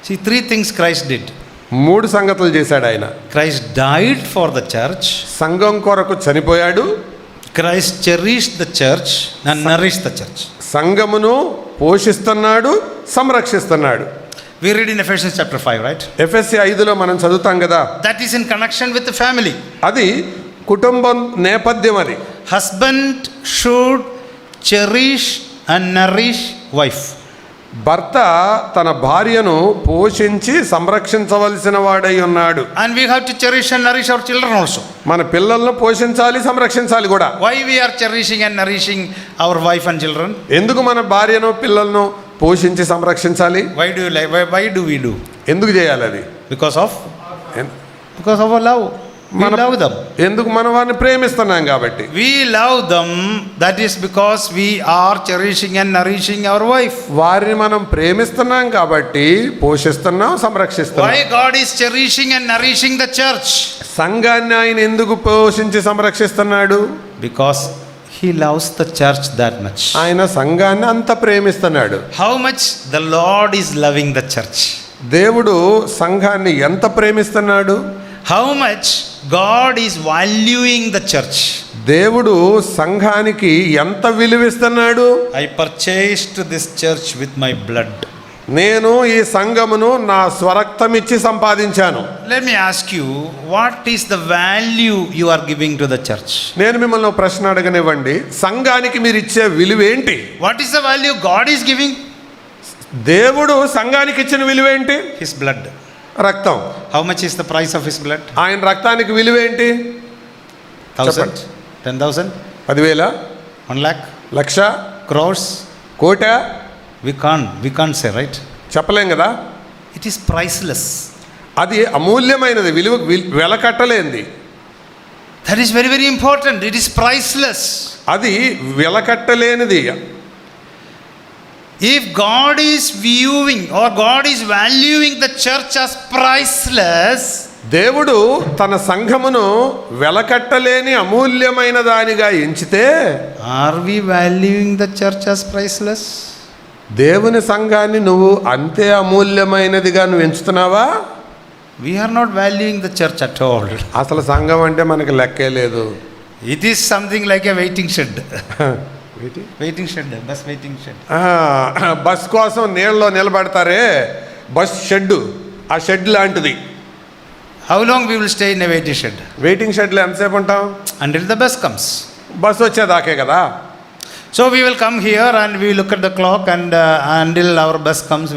See, 3 things Christ did. 3 సంగతులు చేశాడు ఆయన. Christ died for the church. సంఘం కొరకు చనిపోయాడు. Christ cherished the church and nourished the church. సంఘమును పోషిస్తున్నాడు, సంరక్షిస్తున్నాడు. We read in Ephesians chapter 5, right? ఎఫెసీ 5లో మనం చదువుతాం కదా. That is in connection with the family. అది కుటుంబం నేపథ్యం. అది Husband should cherish and nourish wife. భర్త తన భార్యను పోషించి సంరక్షించవలసిన వాడై ఉన్నాడు. And we have to cherish and nourish our children also. మన పిల్లలను పోషించాలి, సంరక్షించాలి కూడా. Why we are cherishing and nourishing our wife and children? ఎందుకు మన భార్యను పిల్లలను పోషించి సంరక్షించాలి? Why do we do? ఎందుకు చేయాలి అది? Because of our love. We love them. ఎందుకు మనం వారిని ప్రేమిస్తున్నాం కాబట్టి. We love them. That is because we are cherishing and nourishing our wife. వారిని మనం ప్రేమిస్తున్నాం కాబట్టి పోషిస్తున్నాం, సంరక్షిస్తున్నాం. Why God is cherishing and nourishing the church? సంఘాన్ని ఆయన ఎందుకు పోషించి సంరక్షిస్తున్నాడు? Because He loves the church that much. ఆయన సంఘాన్ని అంత ప్రేమిస్తున్నాడు. How much the Lord is loving the church? దేవుడు సంఘాన్ని ఎంత ప్రేమిస్తున్నాడు? How much God is valuing the church? దేవుడు సంఘానికి ఎంత విలువిస్తున్నాడు? I purchased this church with my blood. నేను ఈ సంఘమును నా స్వరక్తం ఇచ్చి సంపాదించాను. Let me ask you, what is the value you are giving to the church? నేను మిమ్మల్ని ఒక ప్రశ్న అడగనివ్వండి. సంఘానికి మీరు ఇచ్చే విలువ ఏంటి? What is the value God is giving? దేవుడు సంఘానికి ఇచ్చిన విలువ ఏంటి? His blood. రక్తం. How much is the price of His blood? ఆయన రక్తానికి విలువ ఏంటి? 1,000, 10,000, 10,000, 1 lakh, lakh, crores? Kota? We can't say, right? చెప్పలేం కదా. It is priceless. అది అమూల్యమైనది, వెల కట్టలేంది. That is very, very important. It is priceless. అది వెల కట్టలేనిది. If God is viewing or God is valuing the church as priceless, దేవుడు తన సంఘమును వెలకట్టలేని అమూల్యమైన దానిగా ఎంచితే, are we valuing the church as priceless? దేవుని సంఘాన్ని నువ్వు అంతే అమూల్యమైనదిగా నువ్వు ఎంచుతున్నావా? We are not valuing the church at all. అసలు సంఘం అంటే మనకి లెక్కే లేదు. It is something like a waiting shed. Waiting shed, bus waiting shed. Bus కోసం నీళ్ళలో నిలబడతారే, బస్ షెడ్, ఆ షెడ్ లాంటిది. How long we will stay in a waiting shed? Waiting షెడ్లో ఎంతసేపు ఉంటాం? Until the bus comes. Bus వచ్చేదాకే కదా. So we will come here and we look at the clock and until our bus comes,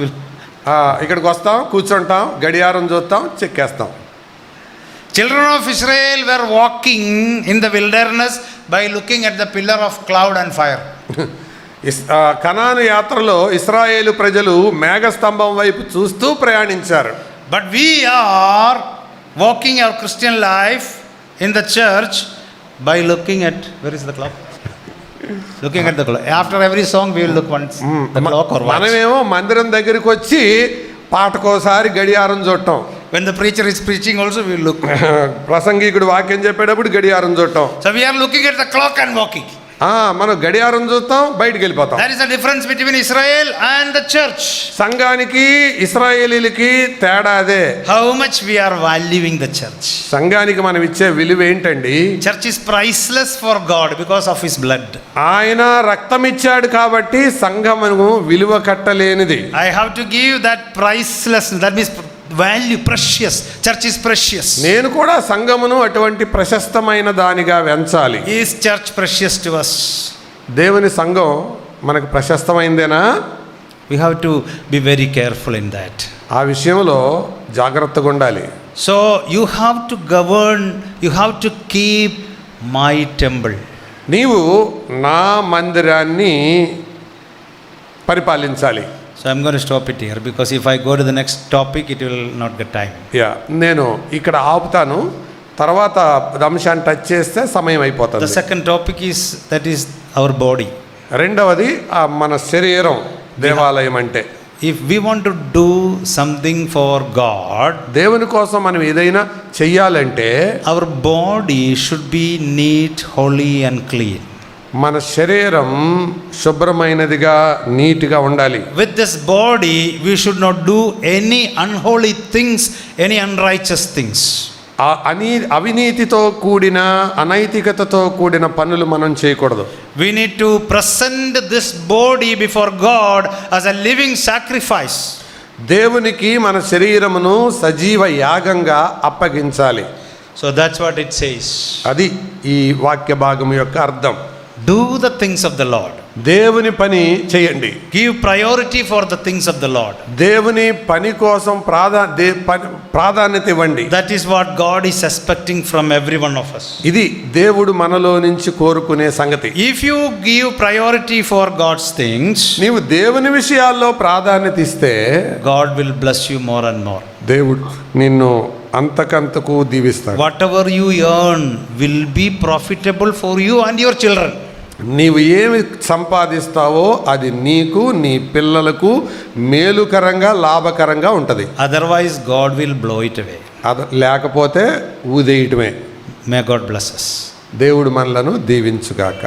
ఇక్కడికి వస్తాం, కూర్చుంటాం, గడియారం చూస్తాం, చెక్కేస్తాం. Children of Israel were walking in the wilderness by looking at the pillar of cloud and fire. కనాను యాత్రలో ఇశ్రాయేలు ప్రజలు మేఘస్తంభం వైపు చూస్తూ ప్రయాణించారు. But we are walking our Christian life in the church by looking at, where is the clock? Looking at the clock. After every song we will look once the clock or watch. మనమేమో మందిరం దగ్గరికి వచ్చి పాటకోసారి గడియారం చూడటం. When the preacher is preaching also we will look. ప్రసంగికుడు వాక్యం చెప్పేటప్పుడు గడియారం చూడటం. So we are looking at the clock and walking. మనం గడియారం చూస్తాం, బయటికి వెళ్ళిపోతాం. That is the difference between Israel and the church. సంఘానికి ఇశ్రాయేలీలకి తేడా అదే. How much we are valuing the church. సంఘానికి మనం ఇచ్చే విలువ ఏంటండి? Church is priceless for God because of his blood. ఆయన రక్తం ఇచ్చాడు కాబట్టి సంఘమును విలువ కట్టలేనిది. I have to give that priceless, that means value, precious. Church is precious. నేను కూడా సంఘమును అటువంటి ప్రశస్తమైన దానిగా వెంచాలి. Is church precious to us? దేవుని సంఘం మనకు ప్రశస్తమైందేనా? We have to be very careful in that. ఆ విషయంలో జాగ్రత్తగా ఉండాలి. So you have to govern, you have to keep my temple. నీవు నా మందిరాన్ని పరిపాలించాలి. So I'm going to stop it here because if I go to the next topic it will not get time. నేను ఇక్కడ ఆపుతాను, తర్వాత అంశాన్ని touch చేస్తే సమయం The అయిపోతుంది. second topic is, that is our body. రెండవది మన శరీరం, దేవాలయం అంటే. If we want to do something for God, దేవుని కోసం మనం ఏదైనా చెయ్యాలంటే our body should be neat, holy and clean. మన శరీరం శుభ్రమైనదిగా, నీట్గా ఉండాలి. With this body we should not do any unholy things, any unrighteous things. అవినీతితో కూడిన, అనైతికతతో కూడిన పనులు మనం చేయకూడదు. We need to present this body before God as a living sacrifice. దేవునికి మన శరీరమును సజీవ యాగంగా అప్పగించాలి. So that's what it says. అది ఈ వాక్య భాగం యొక్క అర్థం. Do the things of the Lord. దేవుని పని చేయండి. Give priority for the things of the Lord. దేవుని పని కోసం ప్రాధాన్యత ఇవ్వండి. That is what God is expecting from every one of us. ఇది దేవుడు మనలో నుంచి కోరుకునే సంగతి. If you give priority for God's things, నీవు దేవుని విషయాల్లో ప్రాధాన్యత ఇస్తే God will bless you more and more. దేవుడు నిన్ను అంతకంతకు దీవిస్తాడు. Whatever you earn will be profitable for you and your children. నీవు ఏమి సంపాదిస్తావో అది నీకు, నీ పిల్లలకు మేలుకరంగా, లాభకరంగా ఉంటుంది. Otherwise God will blow it away. లేకపోతే ఊదేయటమే. May God bless us. దేవుడు మనలను దీవించుగాక.